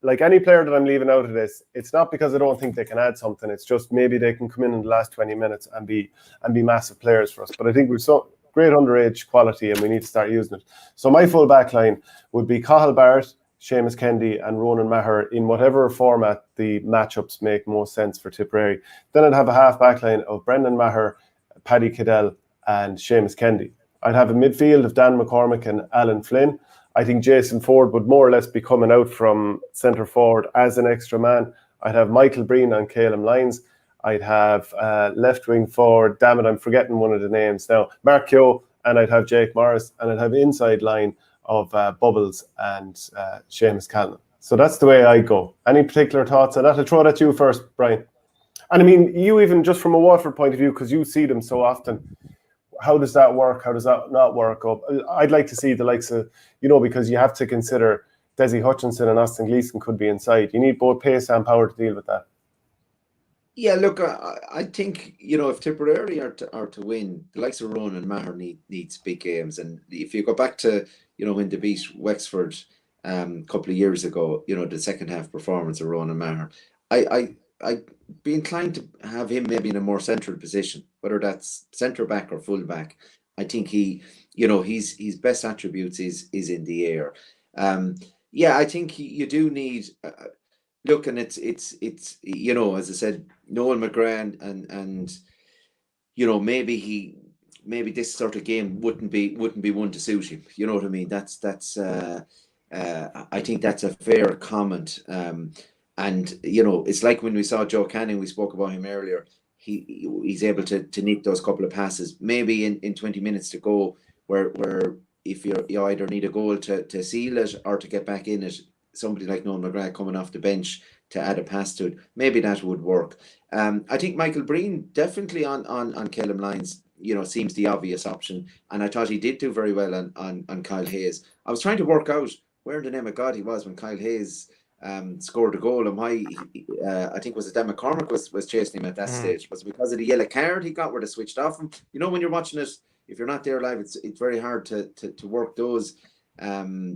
like any player that I'm leaving out of this, it's not because I don't think they can add something. It's just maybe they can come in the last 20 minutes and be massive players for us. But I think we've so great underage quality and we need to start using it. So my full back line would be Cathal Barrett, Seamus Kennedy and Ronan Maher in whatever format the matchups make most sense for Tipperary. Then I'd have a half back line of Brendan Maher, Paddy Cadell and Seamus Kennedy. I'd have a midfield of Dan McCormick and Alan Flynn. I think Jason Ford would more or less be coming out from centre forward as an extra man. I'd have Michael Breen on Calum Lyons. I'd have left wing forward, damn it, I'm forgetting one of the names now, Mark Keogh, and I'd have Jake Morris, and I'd have inside line of Bubbles and Seamus Callan. So that's the way I go. Any particular thoughts on that? I'll throw that at you first, Brian. And I mean, you even just from a Waterford point of view, because you see them so often, how does that work? How does that not work up? I'd like to see the likes of, because you have to consider Deise Hutchinson and Austin Gleeson could be inside. You need both pace and power to deal with that. Yeah, look, I think, if Tipperary are to win, the likes of Ronan and Maher needs big games. And if you go back to, when they beat Wexford a couple of years ago, the second half performance of Ronan Maher, I'd be inclined to have him maybe in a more central position, whether that's centre back or full back. I think his best attributes is in the air. I think you do need look, and it's as I said, Nolan Mcgrath and maybe this sort of game wouldn't be one to suit him. You know what I mean? That's I think that's a fair comment. And it's like when we saw Joe Canning, we spoke about him earlier. He's able to nick those couple of passes, maybe in 20 minutes to go, where if you either need a goal to seal it or to get back in it, somebody like Nolan Mcgrath coming off the bench to add a pass to it, maybe that would work. I think Michael Breen definitely on Calum Lyons, seems the obvious option, and I thought he did do very well on Kyle Hayes. I was trying to work out where in the name of God he was when Kyle Hayes scored a goal, and why I think was it Dan McCormick was chasing him at that stage. Was it because of the yellow card he got where they switched off him? When you're watching it, if you're not there live, it's very hard to work those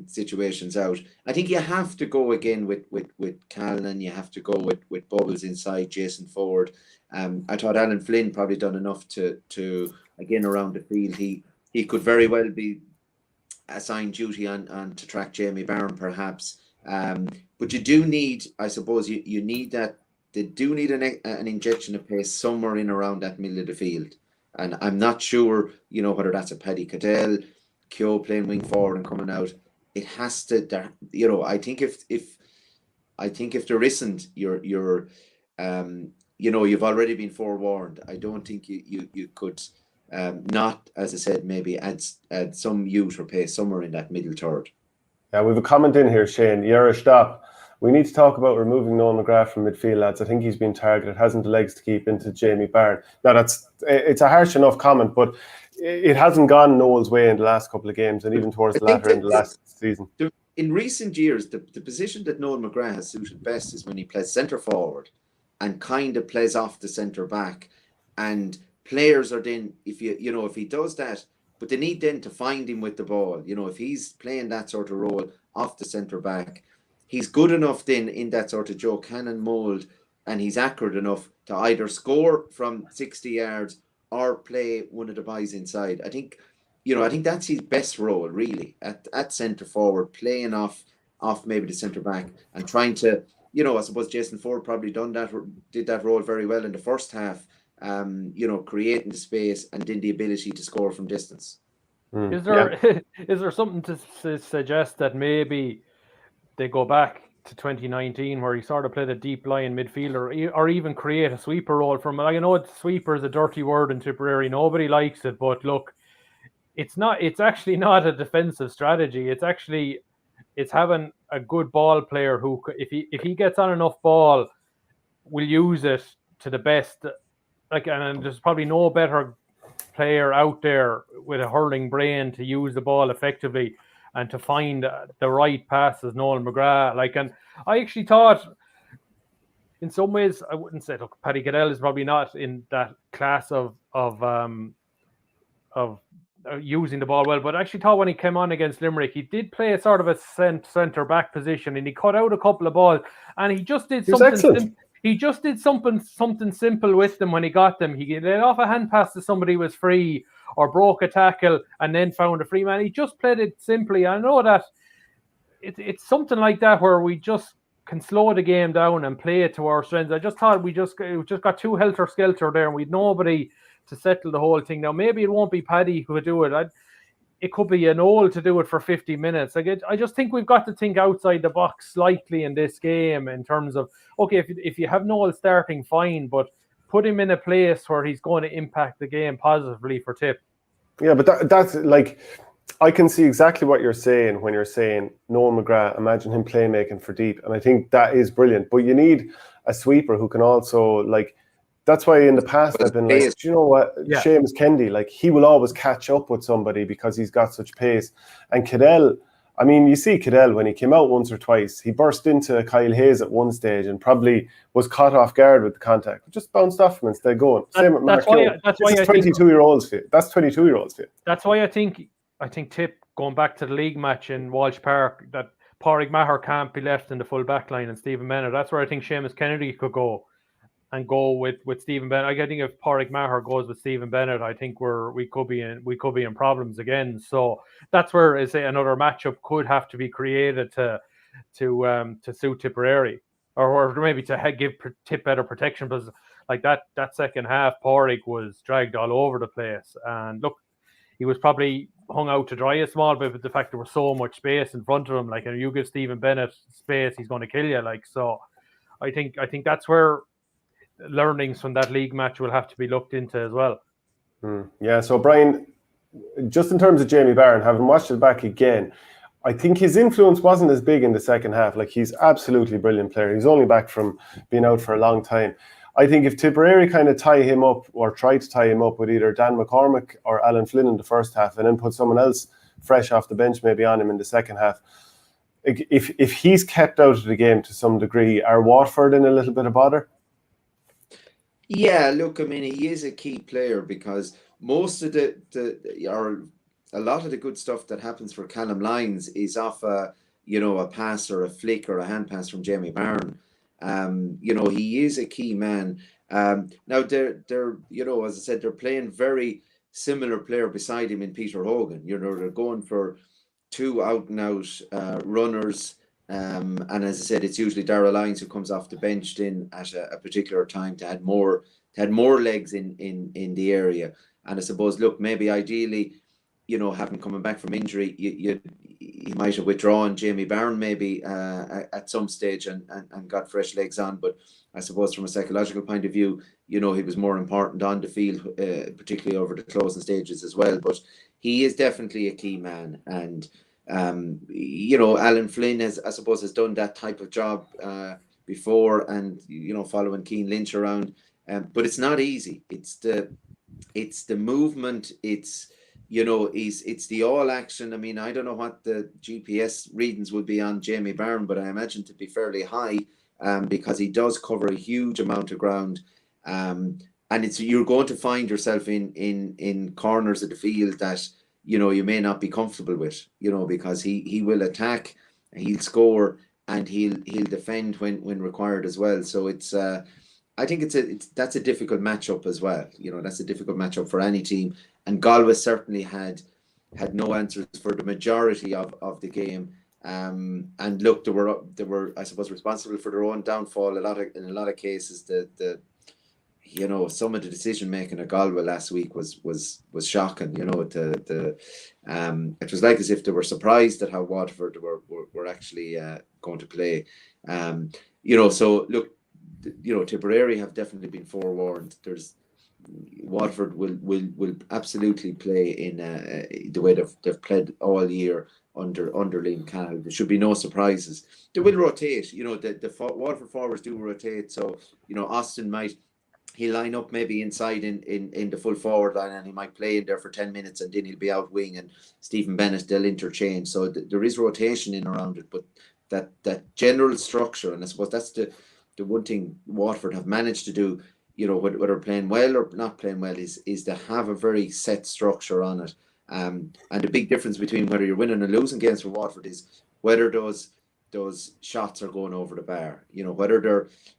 situations out. I think you have to go again with Callan, you have to go with Bubbles inside, Jason Ford. I thought Alan Flynn probably done enough to again around the field. He could very well be assigned duty on to track Jamie Barron perhaps. But you do need, I suppose, you need that. They do need an injection of pace somewhere in around that middle of the field, and I'm not sure, whether that's a Paddy Cadell, Keogh playing wing forward and coming out. It has to, I think if there isn't, you're you've already been forewarned. I don't think you could not, as I said, maybe add some youth or pace somewhere in that middle third. Yeah, we have a comment in here, Shane. You're stop. We need to talk about removing Nolan Mcgrath from midfield, lads. I think he's been targeted, hasn't the legs to keep into Jamie Barron. Now, it's a harsh enough comment, but it hasn't gone Noel's way in the last couple of games, and even towards the latter in the last season. In recent years, the position that Nolan Mcgrath has suited best is when he plays centre forward and kind of plays off the centre back and players are then, if he does that, but they need then to find him with the ball. If he's playing that sort of role off the centre back, he's good enough then in that sort of Joe Cannon mould, and he's accurate enough to either score from 60 yards or play one of the boys inside. I think that's his best role, really, at centre forward, playing off maybe the centre back and trying to, I suppose Jason Ford probably did that role very well in the first half, creating the space and then the ability to score from distance. Is there something to suggest that maybe they go back to 2019 where he sort of played a deep line midfielder, or even create a sweeper role from it? I know sweeper is a dirty word in Tipperary, nobody likes it, but look, it's actually not a defensive strategy. It's having a good ball player who, if he gets on enough ball, will use it to the best. And there's probably no better player out there with a hurling brain to use the ball effectively and to find the right passes, Nolan Mcgrath. And I actually thought, in some ways, I wouldn't say, look, Paddy Goodell is probably not in that class of using the ball well, but I actually thought when he came on against Limerick, he did play a sort of a centre back position, and he cut out a couple of balls, and he just did something. He just did something simple with them when he got them. He let off a hand pass to somebody who was free, or broke a tackle and then found a free man. He just played it simply. I know that it's something like that where we just can slow the game down and play it to our strengths. I just thought we just got too helter-skelter there, and we'd nobody to settle the whole thing. Now, maybe it won't be Paddy who would do it. It could be an Noel to do it for 50 minutes. I just think we've got to think outside the box slightly in this game in terms of, okay, if you have Noel starting, fine, but put him in a place where he's going to impact the game positively for Tipp. Yeah, but that's like, I can see exactly what you're saying when you're saying Nolan Mcgrath, imagine him playmaking for deep. And I think that is brilliant. But you need a sweeper who can also, that's why in the past I've been like, do you know what, Seamus Kennedy, he will always catch up with somebody because he's got such pace. And Cadell, I mean, you see Cadell when he came out once or twice, he burst into Kyle Hayes at one stage and probably was caught off guard with the contact, just bounced off him and stayed going. Same with Mark Keogh. That's 22-year-olds for you. That's 22-year-olds for you. That's why I think Tipp, going back to the league match in Walsh Park, that Pádraig Maher can't be left in the full back line and Stephen Bennett. That's where I think Seamus Kennedy could go with Stephen Bennett. I think if Pádraig Maher goes with Stephen Bennett, I think we could be in problems again. So that's where I say another matchup could have to be created to suit Tipperary, or maybe to give Tipp better protection, because that second half, Pádraig was dragged all over the place, and look, he was probably hung out to dry a small bit with the fact there was so much space in front of him. If you give Stephen Bennett space, he's going to kill you. So I think that's where learnings from that league match will have to be looked into as well. Yeah, so Brian, just in terms of Jamie Barron, having watched it back again, I think his influence wasn't as big in the second half. He's absolutely brilliant player. He's only back from being out for a long time. I think if Tipperary kind of tie him up or try to tie him up with either Dan McCormick or Alan Flynn in the first half and then put someone else fresh off the bench maybe on him in the second half, if he's kept out of the game to some degree, are Waterford in a little bit of bother? Yeah, look, I mean, he is a key player because most of a lot of the good stuff that happens for Callum Lyons is off a pass or a flick or a hand pass from Jamie Barron. He is a key man. Now they're as I said, they're playing very similar player beside him in Peter Hogan. They're going for two out and out runners. And as I said, it's usually Darragh Lyons who comes off the bench in at a particular time to add more legs in the area. And I suppose, look, maybe ideally, having coming back from injury, he might have withdrawn Jamie Barron maybe at some stage and got fresh legs on. But I suppose from a psychological point of view, he was more important on the field, particularly over the closing stages as well. But he is definitely a key man. And Alan Flynn has done that type of job before, and following Keane Lynch around, but it's not easy. It's the movement. It's the all action. I mean, I don't know what the GPS readings would be on Jamie Barron, but I imagine to be fairly high, because he does cover a huge amount of ground, and and you're going to find yourself in corners of the field that you may not be comfortable with, because he will attack, he'll score, and he'll defend when required as well. So it's I think that's a difficult matchup as well. That's a difficult matchup for any team, and Galway certainly had no answers for the majority of the game. And look, they were I suppose responsible for their own downfall in a lot of cases. Some of the decision making at Galway last week was shocking. It was like as if they were surprised at how Waterford were actually going to play. So look, Tipperary have definitely been forewarned. Waterford will absolutely play in the way they've played all year under Liam Cahill. There should be no surprises. They will rotate. The Waterford forwards do rotate. So Austin he'll line up maybe inside in the full forward line, and he might play in there for 10 minutes, and then he'll be out wing, and Stephen Bennett, they'll interchange. So there is rotation in around it, but that general structure, and I suppose that's the one thing Waterford have managed to do, whether playing well or not playing well, is to have a very set structure on it. And the big difference between whether you're winning or losing games for Waterford is whether those shots are going over the bar,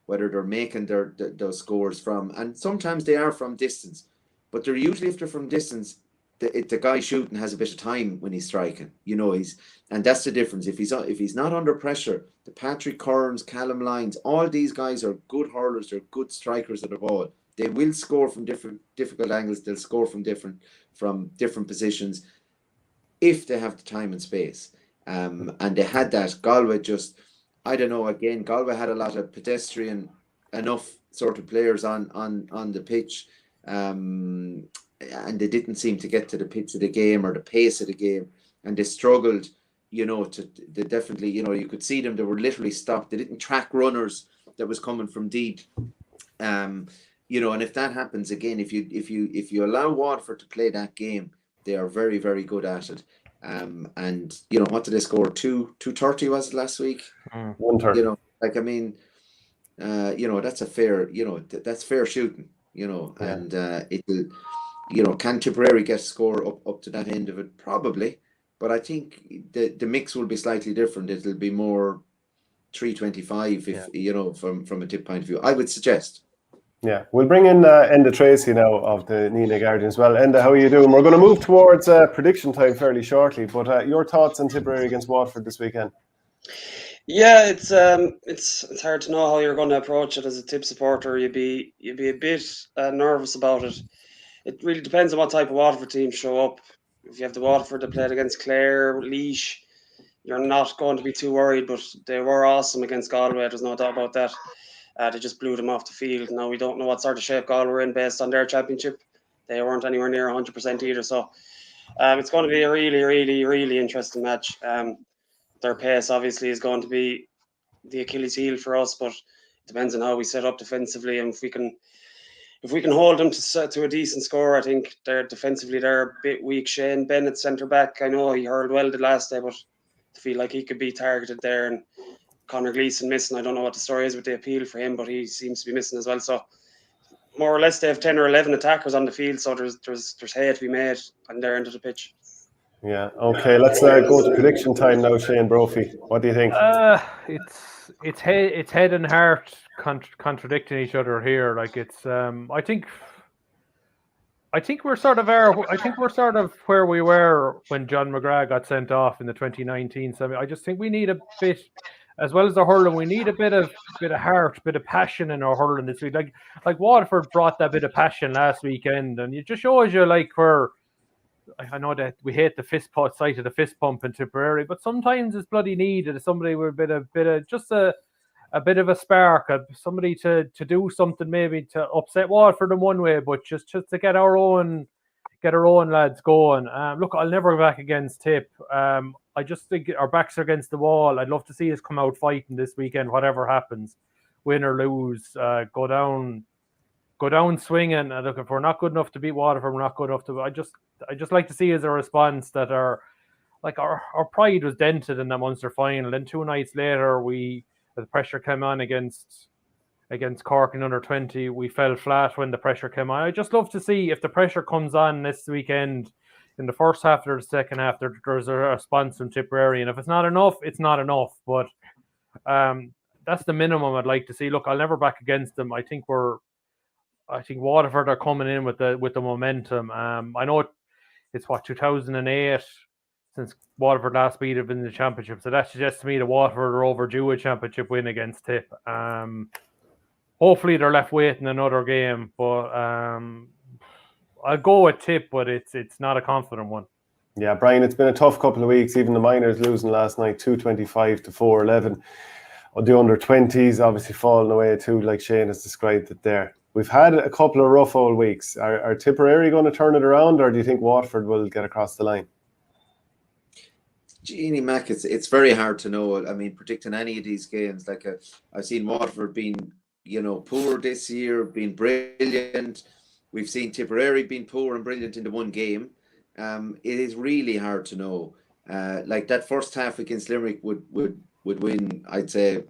whether they're making those scores from, and sometimes they are from distance, but they're usually, if they're from distance, the guy shooting has a bit of time when he's striking, and that's the difference. If he's not under pressure, the Patrick Kearns, Callum Lyons, all these guys are good hurlers, they're good strikers of the ball. They will score from difficult angles, they'll score from different positions if they have the time and space. And they had that. Galway just, I don't know, again, Galway had a lot of pedestrian enough sort of players on the pitch, and they didn't seem to get to the pitch of the game or the pace of the game, and they struggled, they definitely, you could see them, they were literally stopped. They didn't track runners that was coming from deep. And if that happens again, if you allow Waterford to play that game, they are very, very good at it. And what did they score? 230 was it last week? 130. That's a fair, that's fair shooting, and it'll, can Tipperary get a score up to that end of it? Probably, but I think the mix will be slightly different. It'll be more 325 if from a Tip point of view, I would suggest. Yeah, we'll bring in Enda Treacy now of the Nenagh Guardian as well. Enda, how are you doing? We're going to move towards prediction time fairly shortly, but your thoughts on Tipperary against Waterford this weekend? Yeah, it's hard to know how you're going to approach it as a Tip supporter. You'd be a bit nervous about it. It really depends on what type of Waterford team show up. If you have the Waterford that played against Clare, Laois, you're not going to be too worried, but they were awesome against Galway. There's no doubt about that. They just blew them off the field. Now, we don't know what sort of shape Galway were in based on their championship. They weren't anywhere near 100% either. So it's going to be a really, really, really interesting match. Their pace, obviously, is going to be the Achilles heel for us, but it depends on how we set up defensively. And if we can hold them to a decent score, I think they're defensively they're a bit weak. Shane Bennett, centre back, I know he hurled well the last day, but I feel like he could be targeted there. And Conor Gleeson missing. I don't know what the story is with the appeal for him, but he seems to be missing as well. So more or less they have 10 or 11 attackers on the field, so there's hay to be made on their end of the pitch. Yeah, okay, let's go to prediction time now, Shane Brophy. What do you think? It's head and heart contradicting each other here. Like it's I think we're sort of where we were when John Mcgrath got sent off in the 2019 semi. I just think we need a bit, as well as the hurling, we need a bit of heart, bit of passion in our hurling this week. Like Waterford brought that bit of passion last weekend, and it just shows you like where. I know that we hate the sight of the fist pump in Tipperary, but sometimes it's bloody needed. Somebody with a bit of a spark, somebody to do something, maybe to upset Waterford in one way, but just to get our own lads going. Look, I'll never go back against Tipp. I just think our backs are against the wall. I'd love to see us come out fighting this weekend, whatever happens, win or lose, go down swinging. Look, if we're not good enough to beat Waterford, we're not good enough to. I just like to see as a response that our pride was dented in that Munster final. Then 2 nights later, the pressure came on against against Cork in under 20. We fell flat when the pressure came on. I just love to see if the pressure comes on this weekend in the first half or the second half, there's a response from Tipperary. And if it's not enough, it's not enough. But that's the minimum I'd like to see. Look, I'll never back against them. I think Waterford are coming in with the momentum. I know it's 2008 since Waterford last beat them in the championship, so that suggests to me that Waterford are overdue a championship win against Tipp. Hopefully they're left waiting another game, but I'll go with Tipp, but it's not a confident one. Yeah, Brian, it's been a tough couple of weeks. Even the minors losing last night, 225 to 411. The under 20s obviously falling away too, like Shane has described it there. We've had a couple of rough old weeks. Are Tipperary going to turn it around, or do you think Waterford will get across the line? Jeannie Mac, it's very hard to know. I mean, predicting any of these games, like I've seen Waterford being, poor this year, being brilliant. We've seen Tipperary being poor and brilliant in the one game. It is really hard to know. Like that first half against Limerick would win. I'd say,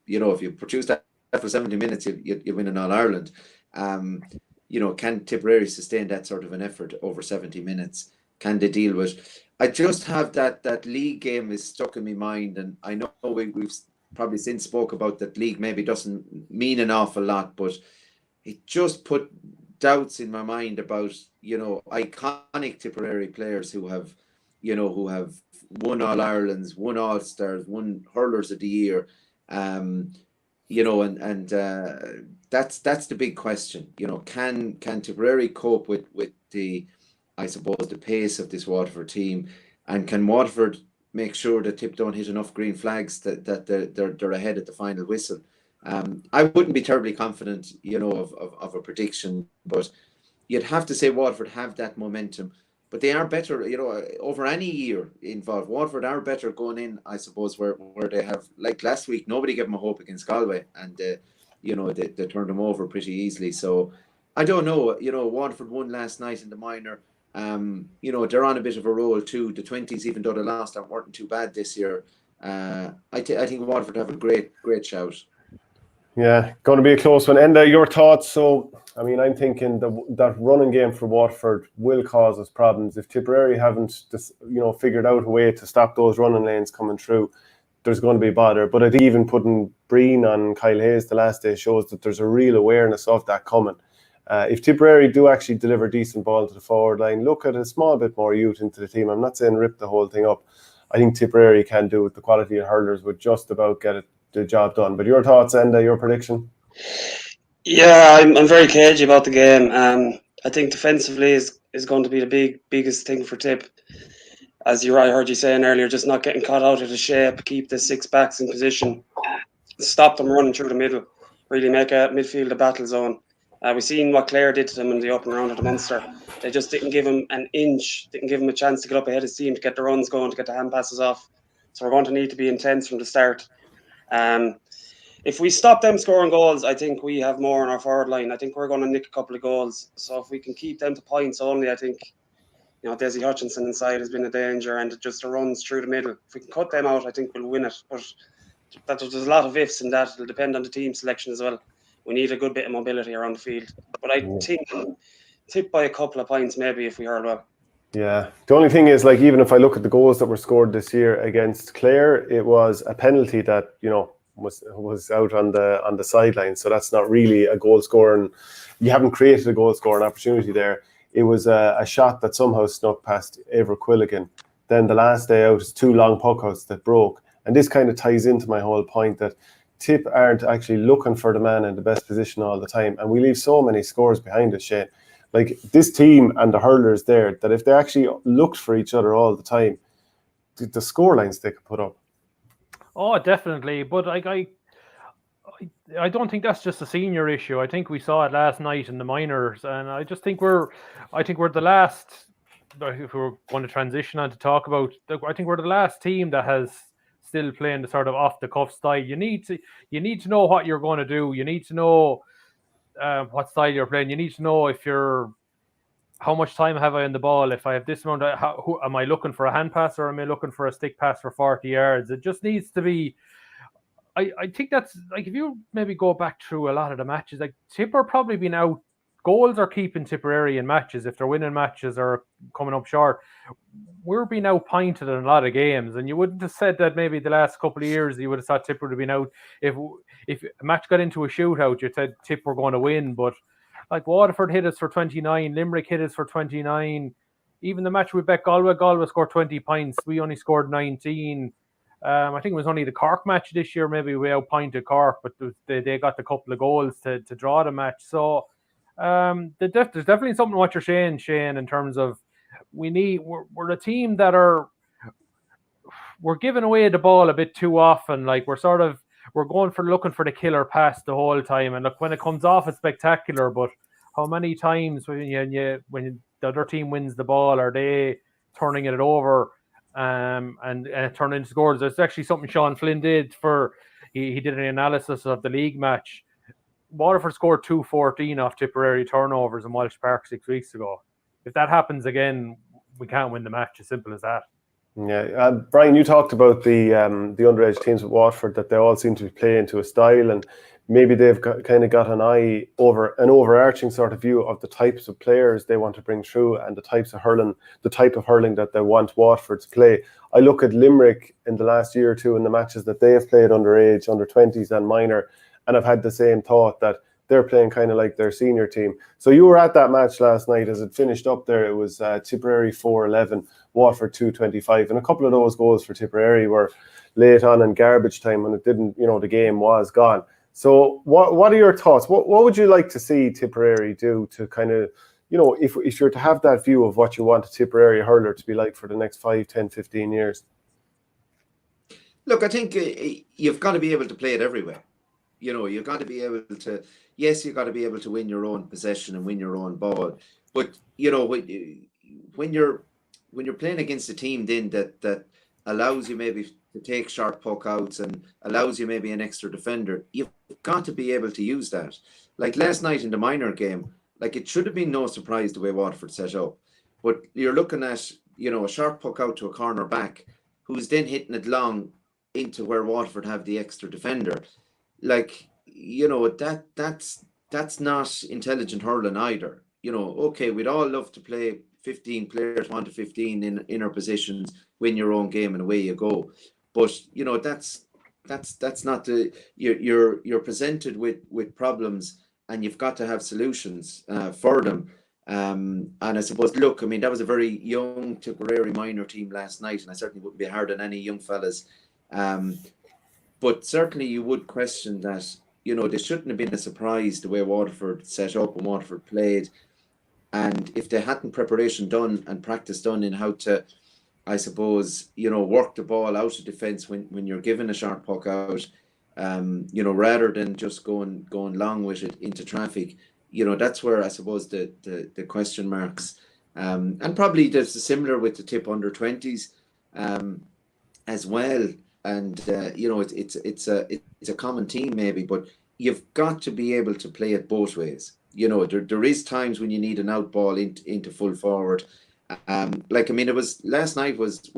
if you produce that for 70 minutes, you win an All-Ireland. Can Tipperary sustain that sort of an effort over 70 minutes? Can they deal with? I just have that league game is stuck in my mind, and I know we've probably since spoke about that league maybe doesn't mean an awful lot, but it just put doubts in my mind about iconic Tipperary players who have won All-Irelands, won All-Stars, won Hurlers of the Year, and that's the big question. Can Tipperary cope with the, I suppose, the pace of this Waterford team, and can Waterford make sure that Tipp don't hit enough green flags that they're ahead at the final whistle? I wouldn't be terribly confident, of a prediction, but you'd have to say Waterford have that momentum. But they are better, over any year involved. Waterford are better going in, I suppose, where they have, like last week, nobody gave them a hope against Galway, and they turned them over pretty easily. So I don't know. Waterford won last night in the minor. They're on a bit of a roll too. The 20s, even though they lost, weren't too bad this year. I think Waterford have a great shout. Yeah, going to be a close one. Enda, your thoughts? So, I mean, I'm thinking that running game for Waterford will cause us problems. If Tipperary haven't, figured out a way to stop those running lanes coming through, there's going to be bother. But I think even putting Breen on Kyle Hayes the last day shows that there's a real awareness of that coming. If Tipperary do actually deliver decent ball to the forward line, look at a small bit more youth into the team. I'm not saying rip the whole thing up. I think Tipperary can do it. The quality of hurlers would just about get the job done. But your thoughts, Enda, your prediction? Yeah, I'm very cagey about the game. I think defensively is going to be the biggest thing for Tipp. As I heard you saying earlier, just not getting caught out of the shape, keep the six backs in position, stop them running through the middle, really make a midfield a battle zone. We've seen what Clare did to them in the opening round of the Munster. They just didn't give him an inch, didn't give him a chance to get up ahead of his team, to get the runs going, to get the hand passes off. So we're going to need to be intense from the start. If we stop them scoring goals, I think we have more on our forward line. I think we're going to nick a couple of goals. So if we can keep them to points only, I think, Deise Hutchinson inside has been a danger, and just the runs through the middle. If we can cut them out, I think we'll win it. But there's a lot of ifs in that. It'll depend on the team selection as well. We need a good bit of mobility around the field. But I think Tipp by a couple of points maybe if we hurl well. Yeah. The only thing is, like, even if I look at the goals that were scored this year against Clare, it was a penalty that, was out on the sideline. So that's not really a goal scoring. You haven't created a goal scoring opportunity there. It was a shot that somehow snuck past Eibhear Quilligan. Then the last day out is two long puckouts that broke. And this kind of ties into my whole point that Tipp aren't actually looking for the man in the best position all the time. And we leave so many scores behind us, Shane. Like, this team and the hurlers there, that if they actually looked for each other all the time, the score lines they could put up. Oh, definitely. But I don't think that's just a senior issue. I think we saw it last night in the minors, and I just think we're the last. If we're going to transition on to talk about, I think we're the last team that has still playing the sort of off the cuff style. You need to know what you're going to do. You need to know what style you're playing. You need to know how much time have I on the ball? If I have this amount, who am I looking for, a hand pass or am I looking for a stick pass for 40 yards? It just needs to be. I think that's like, if you maybe go back through a lot of the matches, like Tipper probably been out. Goals are keeping Tipperary in matches if they're winning matches or coming up short. We're being outpointed in a lot of games, and you wouldn't have said that maybe the last couple of years you would have thought Tipper would have been out. If a match got into a shootout, you said Tipper were going to win, but like Waterford hit us for 29, Limerick hit us for 29. Even the match with Galway scored 20 points. We only scored 19. I think it was only the Cork match this year. Maybe we outpointed Cork, but they got a couple of goals to draw the match. So there's definitely something what you're saying, Shane, in terms of we're a team that we're giving away the ball a bit too often. Like we're looking for the killer pass the whole time, and look, when it comes off, it's spectacular. But how many times when the other team wins the ball, are they turning it over and turning into scores? There's actually something Sean Flynn did he did an analysis of the league match. Waterford scored 2-14 off Tipperary turnovers in Walsh Park 6 weeks ago. If that happens again, we can't win the match. As simple as that. Yeah, Brian, you talked about the underage teams with Waterford, that they all seem to play into a style, and maybe they've kind of got an eye over an overarching sort of view of the types of players they want to bring through and the type of hurling that they want Waterford to play. I look at Limerick in the last year or two in the matches that they have played underage, under 20s and minor, and I've had the same thought that they're playing kind of like their senior team. So you were at that match last night as it finished up there. It was Tipperary 4-11, Waterford 2-25, and a couple of those goals for Tipperary were late on in garbage time when it didn't, the game was gone. So what are your thoughts? What would you like to see Tipperary do to kind of, if you're to have that view of what you want a Tipperary hurler to be like for the next 5, 10, 15 years? Look, I think you've got to be able to play it everywhere. You've got to be able to, yes, you've got to be able to win your own possession and win your own ball. But, when you're playing against a team then that allows you maybe to take sharp puck outs and allows you maybe an extra defender, you've got to be able to use that. Like last night in the minor game, like it should have been no surprise the way Waterford set up. But you're looking at, a sharp puck out to a corner back who's then hitting it long into where Waterford have the extra defender. Like, that's not intelligent hurling either. Okay, we'd all love to play 15 players, 1 to 15 in our positions, win your own game and away you go. But, that's not you're presented with problems and you've got to have solutions for them. And I suppose, look, I mean, that was a very young Tipperary minor team last night, and I certainly wouldn't be hard on any young fellas. But certainly you would question that, they shouldn't have been a surprise the way Waterford set up and Waterford played. And if they hadn't preparation done and practice done in how to, I suppose, work the ball out of defence when you're given a sharp puck out, rather than just going long with it into traffic, that's where I suppose the question marks. And probably there's similar with the Tipp under 20s as well. And it's a common team maybe, but you've got to be able to play it both ways. There is times when you need an out ball into full forward. It was last night was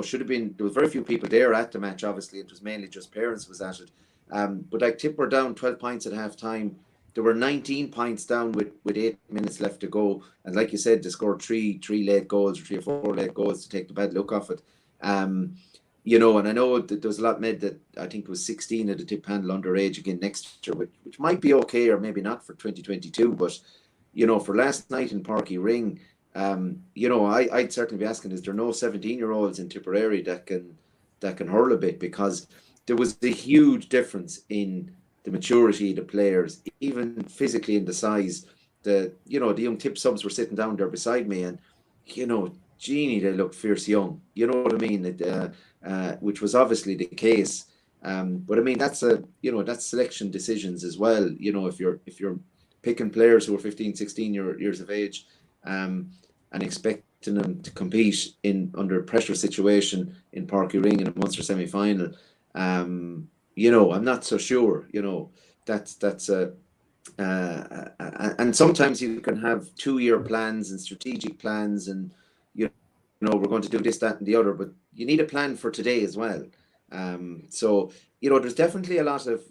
should have been, there was very few people there at the match. Obviously, it was mainly just parents was at it. But like Tipp were down 12 points at half time. There were 19 points down with 8 minutes left to go, and like you said, they scored three late goals, or 3 or 4 late goals to take the bad look off it. And I know that there was a lot made that I think it was 16 of the Tipp panel underage again next year, which might be okay or maybe not for 2022. But, for last night in Parky Ring, I'd certainly be asking, is there no 17-year-olds in Tipperary that can hurl a bit? Because there was a huge difference in the maturity of the players, even physically in the size. The young Tipp subs were sitting down there beside me, and, Jeannie, they looked fierce young. You know what I mean? Which was obviously the case. But I mean, that's selection decisions as well. If you're picking players who are 15, 16 years of age, and expecting them to compete under a pressure situation in Parky Ring in a Munster semi-final, I'm not so sure. That's and sometimes you can have 2-year plans and strategic plans, and we're going to do this, that, and the other, but you need a plan for today as well. So, there's definitely a lot of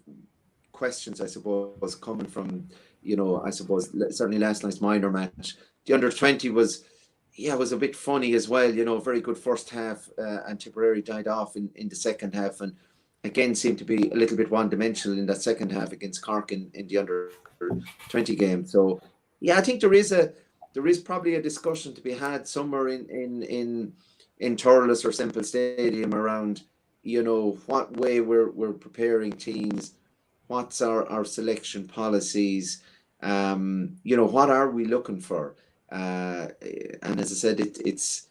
questions, I suppose, coming from, I suppose, certainly last night's minor match. The under-20 was a bit funny as well, very good first half, and Tipperary died off in the second half, and again seemed to be a little bit one-dimensional in that second half against Cork in the under-20 game. So, I think there is probably a discussion to be had somewhere in Thurles or Semple Stadium around, what way we're preparing teams, what's our selection policies, what are we looking for? And as I said, it's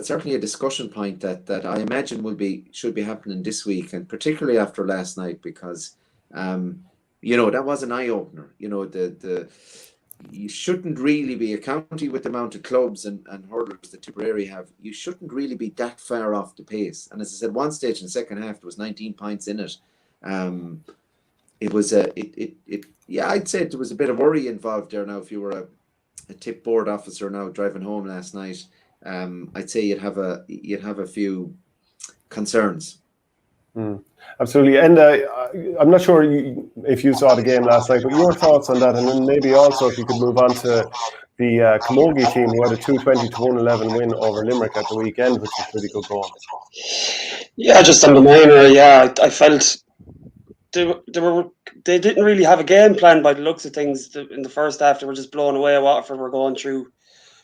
certainly a discussion point that I imagine should be happening this week, and particularly after last night, because that was an eye opener. You shouldn't really be a county with the amount of clubs and hurlers that Tipperary have. You shouldn't really be that far off the pace. And as I said, one stage in the second half, there was 19 points in it. It was I'd say there was a bit of worry involved there. Now, if you were a tip board officer now driving home last night, I'd say you'd have a few concerns. Absolutely. And I'm not sure if you saw the game last night, but your thoughts on that, and then maybe also if you could move on to the camogie team, who had a 220-111 win over Limerick at the weekend, which was pretty good going. Yeah, just on the minor, I felt they didn't really have a game plan by the looks of things. In the first half, they were just blown away. Waterford were going through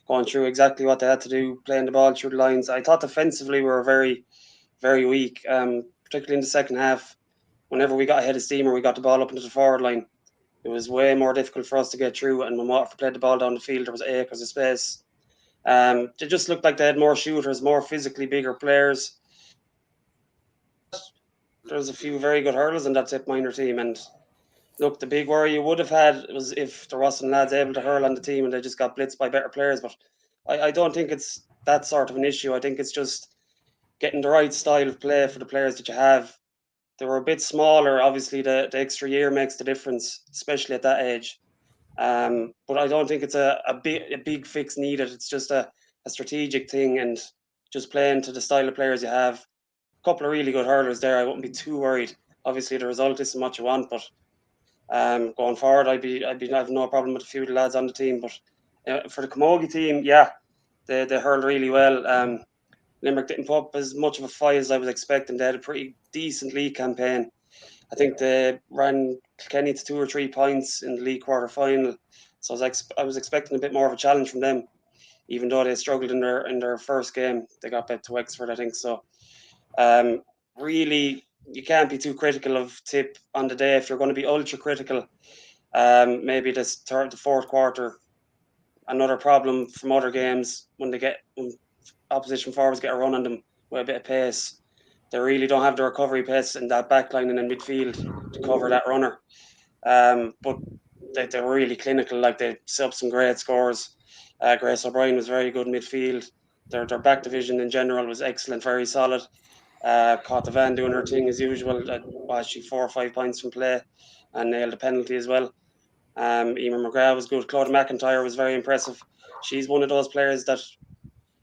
exactly what they had to do, playing the ball through the lines. I thought defensively we were very, very weak, particularly in the second half. Whenever we got ahead of steam or we got the ball up into the forward line, it was way more difficult for us to get through. And when Waterford played the ball down the field, there was acres of space. They just looked like they had more shooters, more physically bigger players. There's a few very good hurlers in that Tipp minor team, and look, the big worry you would have had was if there wasn't lads able to hurl on the team and they just got blitzed by better players. But I don't think it's that sort of an issue. I think it's just getting the right style of play for the players that you have. They were a bit smaller. Obviously, the extra year makes the difference, especially at that age. But I don't think it's a big fix needed. It's just a strategic thing, and just playing to the style of players you have. A couple of really good hurlers there. I wouldn't be too worried. Obviously, the result isn't what you want, but going forward, I'd have no problem with a few of the lads on the team. But for the camogie team, they hurled really well. Limerick didn't put up as much of a fight as I was expecting. They had a pretty decent league campaign. I think they ran Kilkenny to 2 or 3 points in the league quarter final. So I was expecting a bit more of a challenge from them, even though they struggled in their first game. They got back to Wexford, I think. So really, you can't be too critical of Tipp on the day. If you're going to be ultra critical, maybe the fourth quarter, another problem from other games when opposition forwards get a run on them with a bit of pace. They really don't have the recovery pace in that back line and in midfield to cover that runner. But they were really clinical. Like, they set up some great scores. Grace O'Brien was very good midfield. Their back division in general was excellent, very solid. Caught the Van doing her thing as usual. She 4 or 5 points from play and nailed a penalty as well. Mcgrath was good. Claudia McIntyre was very impressive. She's one of those players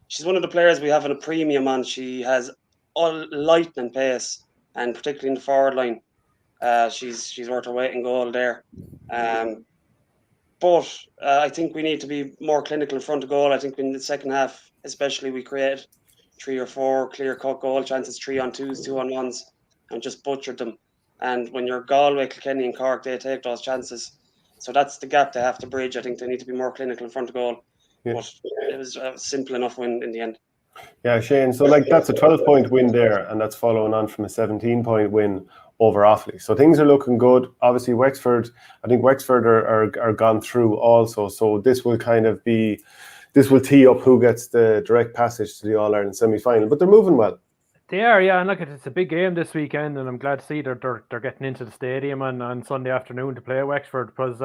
she's one of the players we have in a premium on. She has all lightning pace, and particularly in the forward line, she's worth her weight in gold there. But I think we need to be more clinical in front of goal. I think in the second half, especially, we created 3 or 4 clear-cut goal chances, 3-on-2s, 2-on-1s, and just butchered them. And when you're Galway, Kilkenny and Cork, they take those chances. So that's the gap they have to bridge. I think they need to be more clinical in front of goal. Yeah. But it was a simple enough win in the end. Yeah, Shane, so that's a 12-point win there, and that's following on from a 17-point win over Offaly. So things are looking good. Obviously, I think Wexford are gone through also. So this will tee up who gets the direct passage to the All-Ireland semi-final. But they're moving well. They are, yeah. And look, it's a big game this weekend, and I'm glad to see they're getting into the stadium on Sunday afternoon to play Wexford, because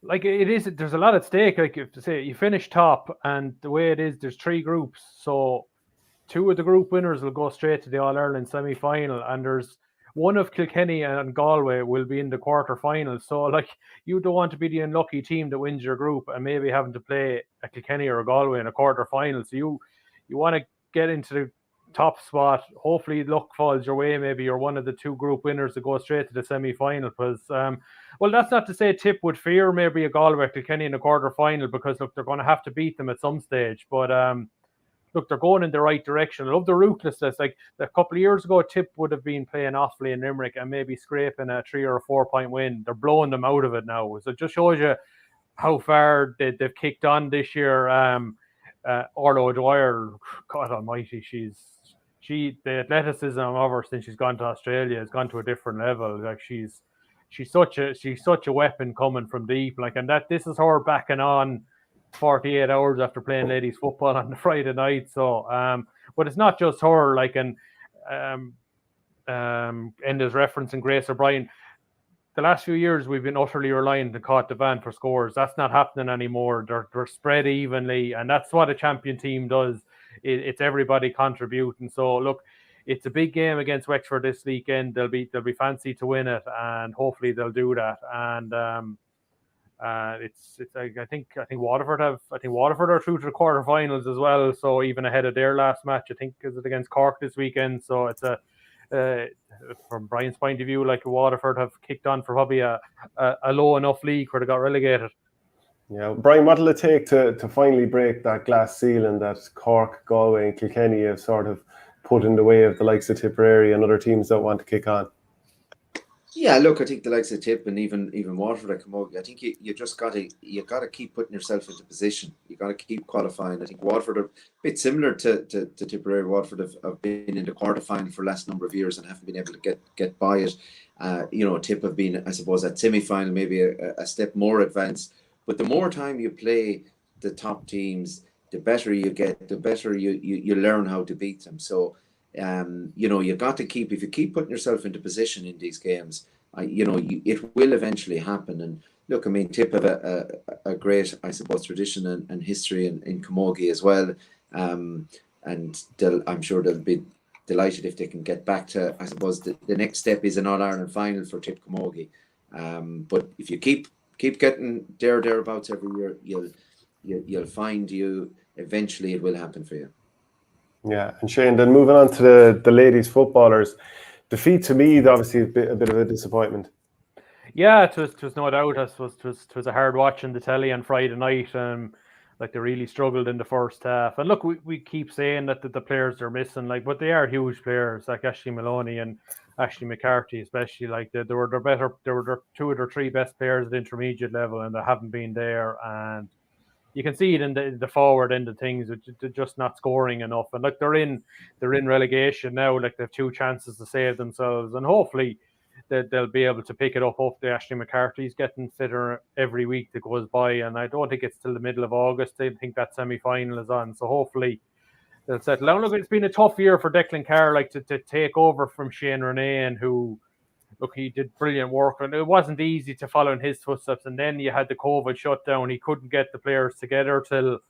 there's a lot at stake. Like, if say you finish top, and the way it is, there's 3 groups. So 2 of the group winners will go straight to the All-Ireland semi-final, and there's one of Kilkenny and Galway will be in the quarter-final. So, you don't want to be the unlucky team that wins your group and maybe having to play a Kilkenny or a Galway in a quarter-final. So you want to get into top spot. Hopefully luck falls your way. Maybe you're one of the 2 group winners that go straight to the semi-final. Because, well, that's not to say Tipp would fear maybe a Galway Kilkenny in the quarter-final, because, look, they're going to have to beat them at some stage. But, look, they're going in the right direction. I love the ruthlessness. Like, a couple of years ago, Tipp would have been playing awfully in Limerick and maybe scraping a 3 or a 4 point win. They're blowing them out of it now. So it just shows you how far they've kicked on this year. Orla O'Dwyer, God almighty, the athleticism of her since she's gone to Australia has gone to a different level. Like, she's such a weapon coming from deep. Like, and this is her backing on 48 hours after playing ladies football on the Friday night. So, but it's not just her. Like, and Enda's referencing Grace O'Brien. The last few years, we've been utterly reliant on Caught the Van for scores. That's not happening anymore. They're spread evenly, and that's what a champion team does. It's everybody contributing. So, look, it's a big game against Wexford this weekend. They'll be fancy to win it, and hopefully they'll do that. And I think Waterford are through to the quarterfinals as well. So even ahead of their last match, I think is it against Cork this weekend. So it's from Brian's point of view, like, Waterford have kicked on for probably a low enough league where they got relegated. Yeah, Brian, what will it take to finally break that glass ceiling that Cork, Galway and Kilkenny have sort of put in the way of the likes of Tipperary and other teams that want to kick on? Yeah, look, I think the likes of Tipp and even Waterford at camogie, I think you just gotta keep putting yourself into position. You gotta keep qualifying. I think Waterford are a bit similar to Tipperary. Waterford have been in the quarterfinal for the last number of years and haven't been able to get by it. Tipp have been, I suppose, at semi-final, maybe a step more advanced. But the more time you play the top teams, the better you get, the better you learn how to beat them. So, you've got to keep, if you keep putting yourself into position in these games, it will eventually happen. And look, I mean, Tipp have a great, I suppose, tradition and history in camogie as well. And I'm sure they'll be delighted if they can get back to, I suppose, the next step is an All-Ireland final for Tipp camogie. But if you keep getting thereabouts every year, you'll find eventually it will happen for you. Yeah, and Shane, then moving on to the ladies footballers, defeat to Meath, obviously a bit of a disappointment. Yeah, it was no doubt. It was a hard watch on the telly on Friday night. Like, they really struggled in the first half. And look, we keep saying that the players are missing, like, but they are huge players, like Ashley Maloney and Ashley McCarthy, especially. Like, they were their 2 or 3 best players at intermediate level, and they haven't been there. And you can see it in the forward end of things. They're just not scoring enough. And like, they're in relegation now. Like, they have 2 chances to save themselves, and hopefully they'll be able to pick it up. Hopefully Ashley McCarthy's getting fitter every week that goes by, and I don't think it's till the middle of August. I think that semi-final is on, so hopefully they'll settle down. Look, it's been a tough year for Declan Carr, like, to take over from Shane Renane, who, look, he did brilliant work, and it wasn't easy to follow in his footsteps. And then you had the COVID shutdown. He couldn't get the players together till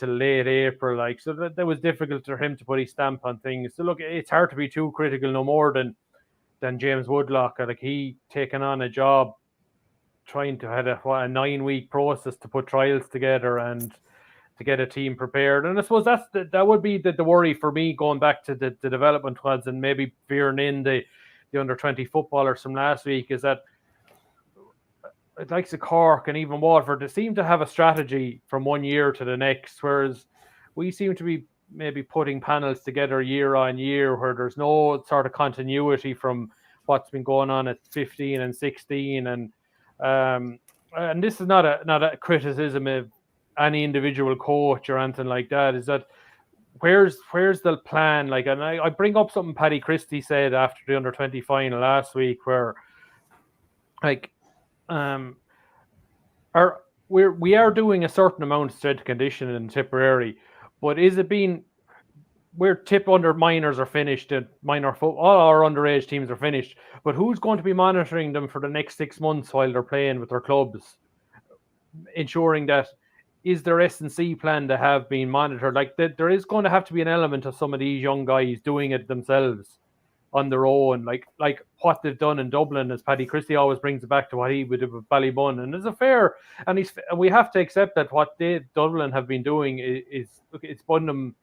late April. Like, so that was difficult for him to put his stamp on things. So look, it's hard to be too critical, no more than James Woodlock. Like, he taken on a job trying to have a 9-week process to put trials together and to get a team prepared. And I suppose that would be the worry for me, going back to the development squads and maybe veering in the under-20 footballers from last week, is that it likes of Cork and even Waterford, they seem to have a strategy from one year to the next, whereas we seem to be maybe putting panels together year on year where there's no sort of continuity from what's been going on at 15 and 16. And this is not a criticism of any individual coach or anything like that, is that where's the plan? Like, and I bring up something Paddy Christie said after the under-20 final last week, where, like, we are doing a certain amount of strength conditioning in Tipperary, but is it being where Tipp under minors are finished and all our underage teams are finished, but who's going to be monitoring them for the next 6 months while they're playing with their clubs, ensuring that is their S&C plan to have been monitored? Like, there is going to have to be an element of some of these young guys doing it themselves on their own, like what they've done in Dublin, as Paddy Christie always brings it back to what he would do with Ballybun. And it's a fair, and we have to accept that what Dublin have been doing is it's spun them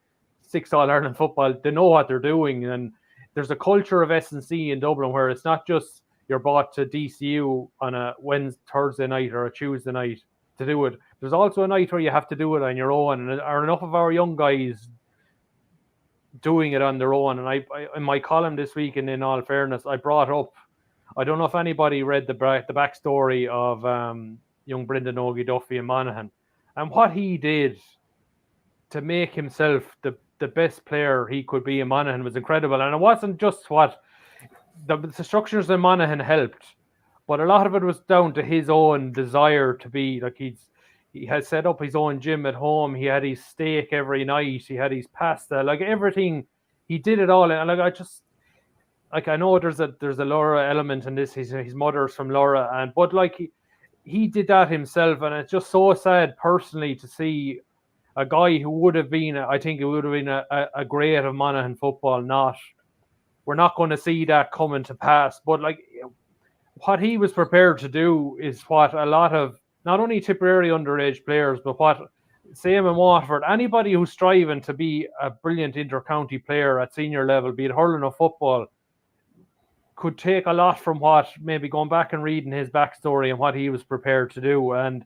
6 All-Ireland football, they know what they're doing. And there's a culture of S&C in Dublin where it's not just you're brought to DCU on a Thursday night or a Tuesday night to do it. There's also a night where you have to do it on your own. And are enough of our young guys doing it on their own? And I in my column this week, and in all fairness, I brought up, I don't know if anybody read the backstory of young Brendan Ogie Duffy and Monaghan, and what he did to make himself the best player he could be in Monaghan was incredible. And it wasn't just what the structures in Monaghan helped, but a lot of it was down to his own desire to be like he has set up his own gym at home. He had his steak every night. He had his pasta, like everything. He did it all. And like I know there's a Laura element in this. His mother's from Laura, but like he did that himself, and it's just so sad personally to see a guy who would have been, I think it would have been a great of Monaghan football. We're not going to see that coming to pass. But like what he was prepared to do is what a lot of not only Tipperary underage players, but what same in Waterford, anybody who's striving to be a brilliant inter-county player at senior level, be it hurling or football, could take a lot from what maybe going back and reading his backstory and what he was prepared to do. And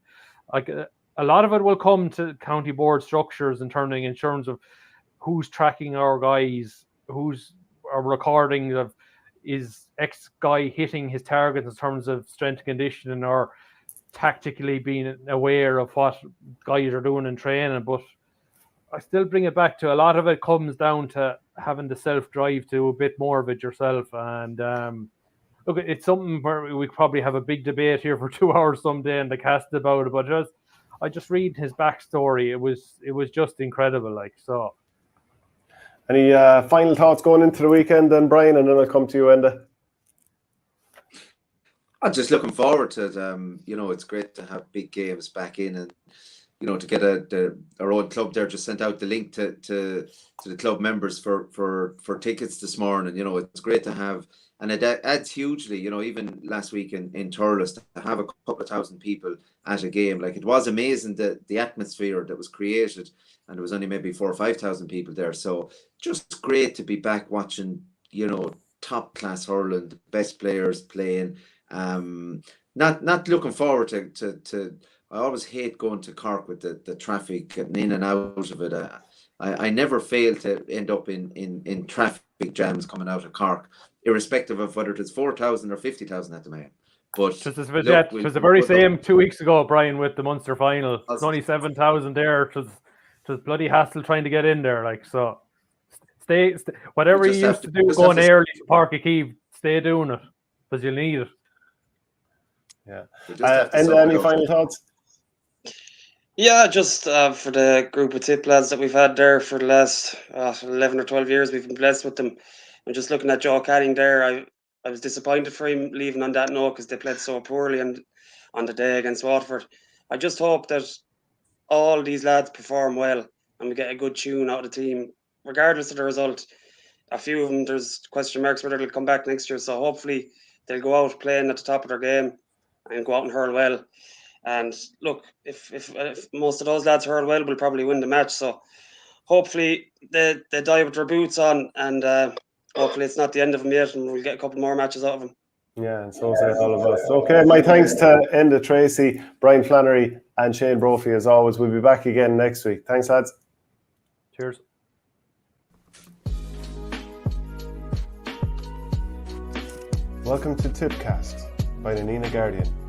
like a lot of it will come to county board structures in terms of who's tracking our guys, who's a recording of is X guy hitting his targets in terms of strength and conditioning, or tactically being aware of what guys are doing in training. But I still bring it back to a lot of it comes down to having the self-drive to a bit more of it yourself. And look, it's something where we probably have a big debate here for 2 hours someday in the cast about it, but I just read his backstory. It was just incredible. Like, so. Any final thoughts going into the weekend then, Brian, and then I'll come to you, Enda. I'm just looking forward to it. It's great to have big games back in, and to get our own club there just sent out the link to the club members for tickets this morning. It's great to have, and it adds hugely. Even last week in Thurles, to have a couple of thousand people at a game, like, it was amazing the atmosphere that was created, and there was only maybe 4,000 or 5,000 people there. So just great to be back watching, top class hurling, the best players playing. Not looking forward to I always hate going to Cork with the traffic, getting in and out of it. I never fail to end up in traffic jams coming out of Cork, irrespective of whether it's 4,000 or 50,000 at the moment. But it was the very same 2 weeks ago, Brian, with the Munster final. It's only 7,000 there. It was bloody hassle trying to get in there. Like, so stay whatever you used to do going early to Park Keeve, stay doing it because you'll need it. Yeah. And any final thoughts? Yeah, just for the group of Tipp lads that we've had there for the last 11 or 12 years, we've been blessed with them. And just looking at Joe Canning there, I was disappointed for him leaving on that note because they played so poorly on the day against Waterford. I just hope that all these lads perform well and we get a good tune out of the team, regardless of the result. A few of them, there's question marks whether they'll come back next year. So hopefully they'll go out playing at the top of their game and go out and hurl well. And look, if most of those lads hurl well, we'll probably win the match. So hopefully they dive with their boots on, and hopefully it's not the end of them yet, and we'll get a couple more matches out of them. Yeah, and so say all of us. Okay, my thanks to Enda Treacy, Brian Flannery, and Shane Brophy as always. We'll be back again next week. Thanks, lads. Cheers. Welcome to Tippcast by the Nina Guardian.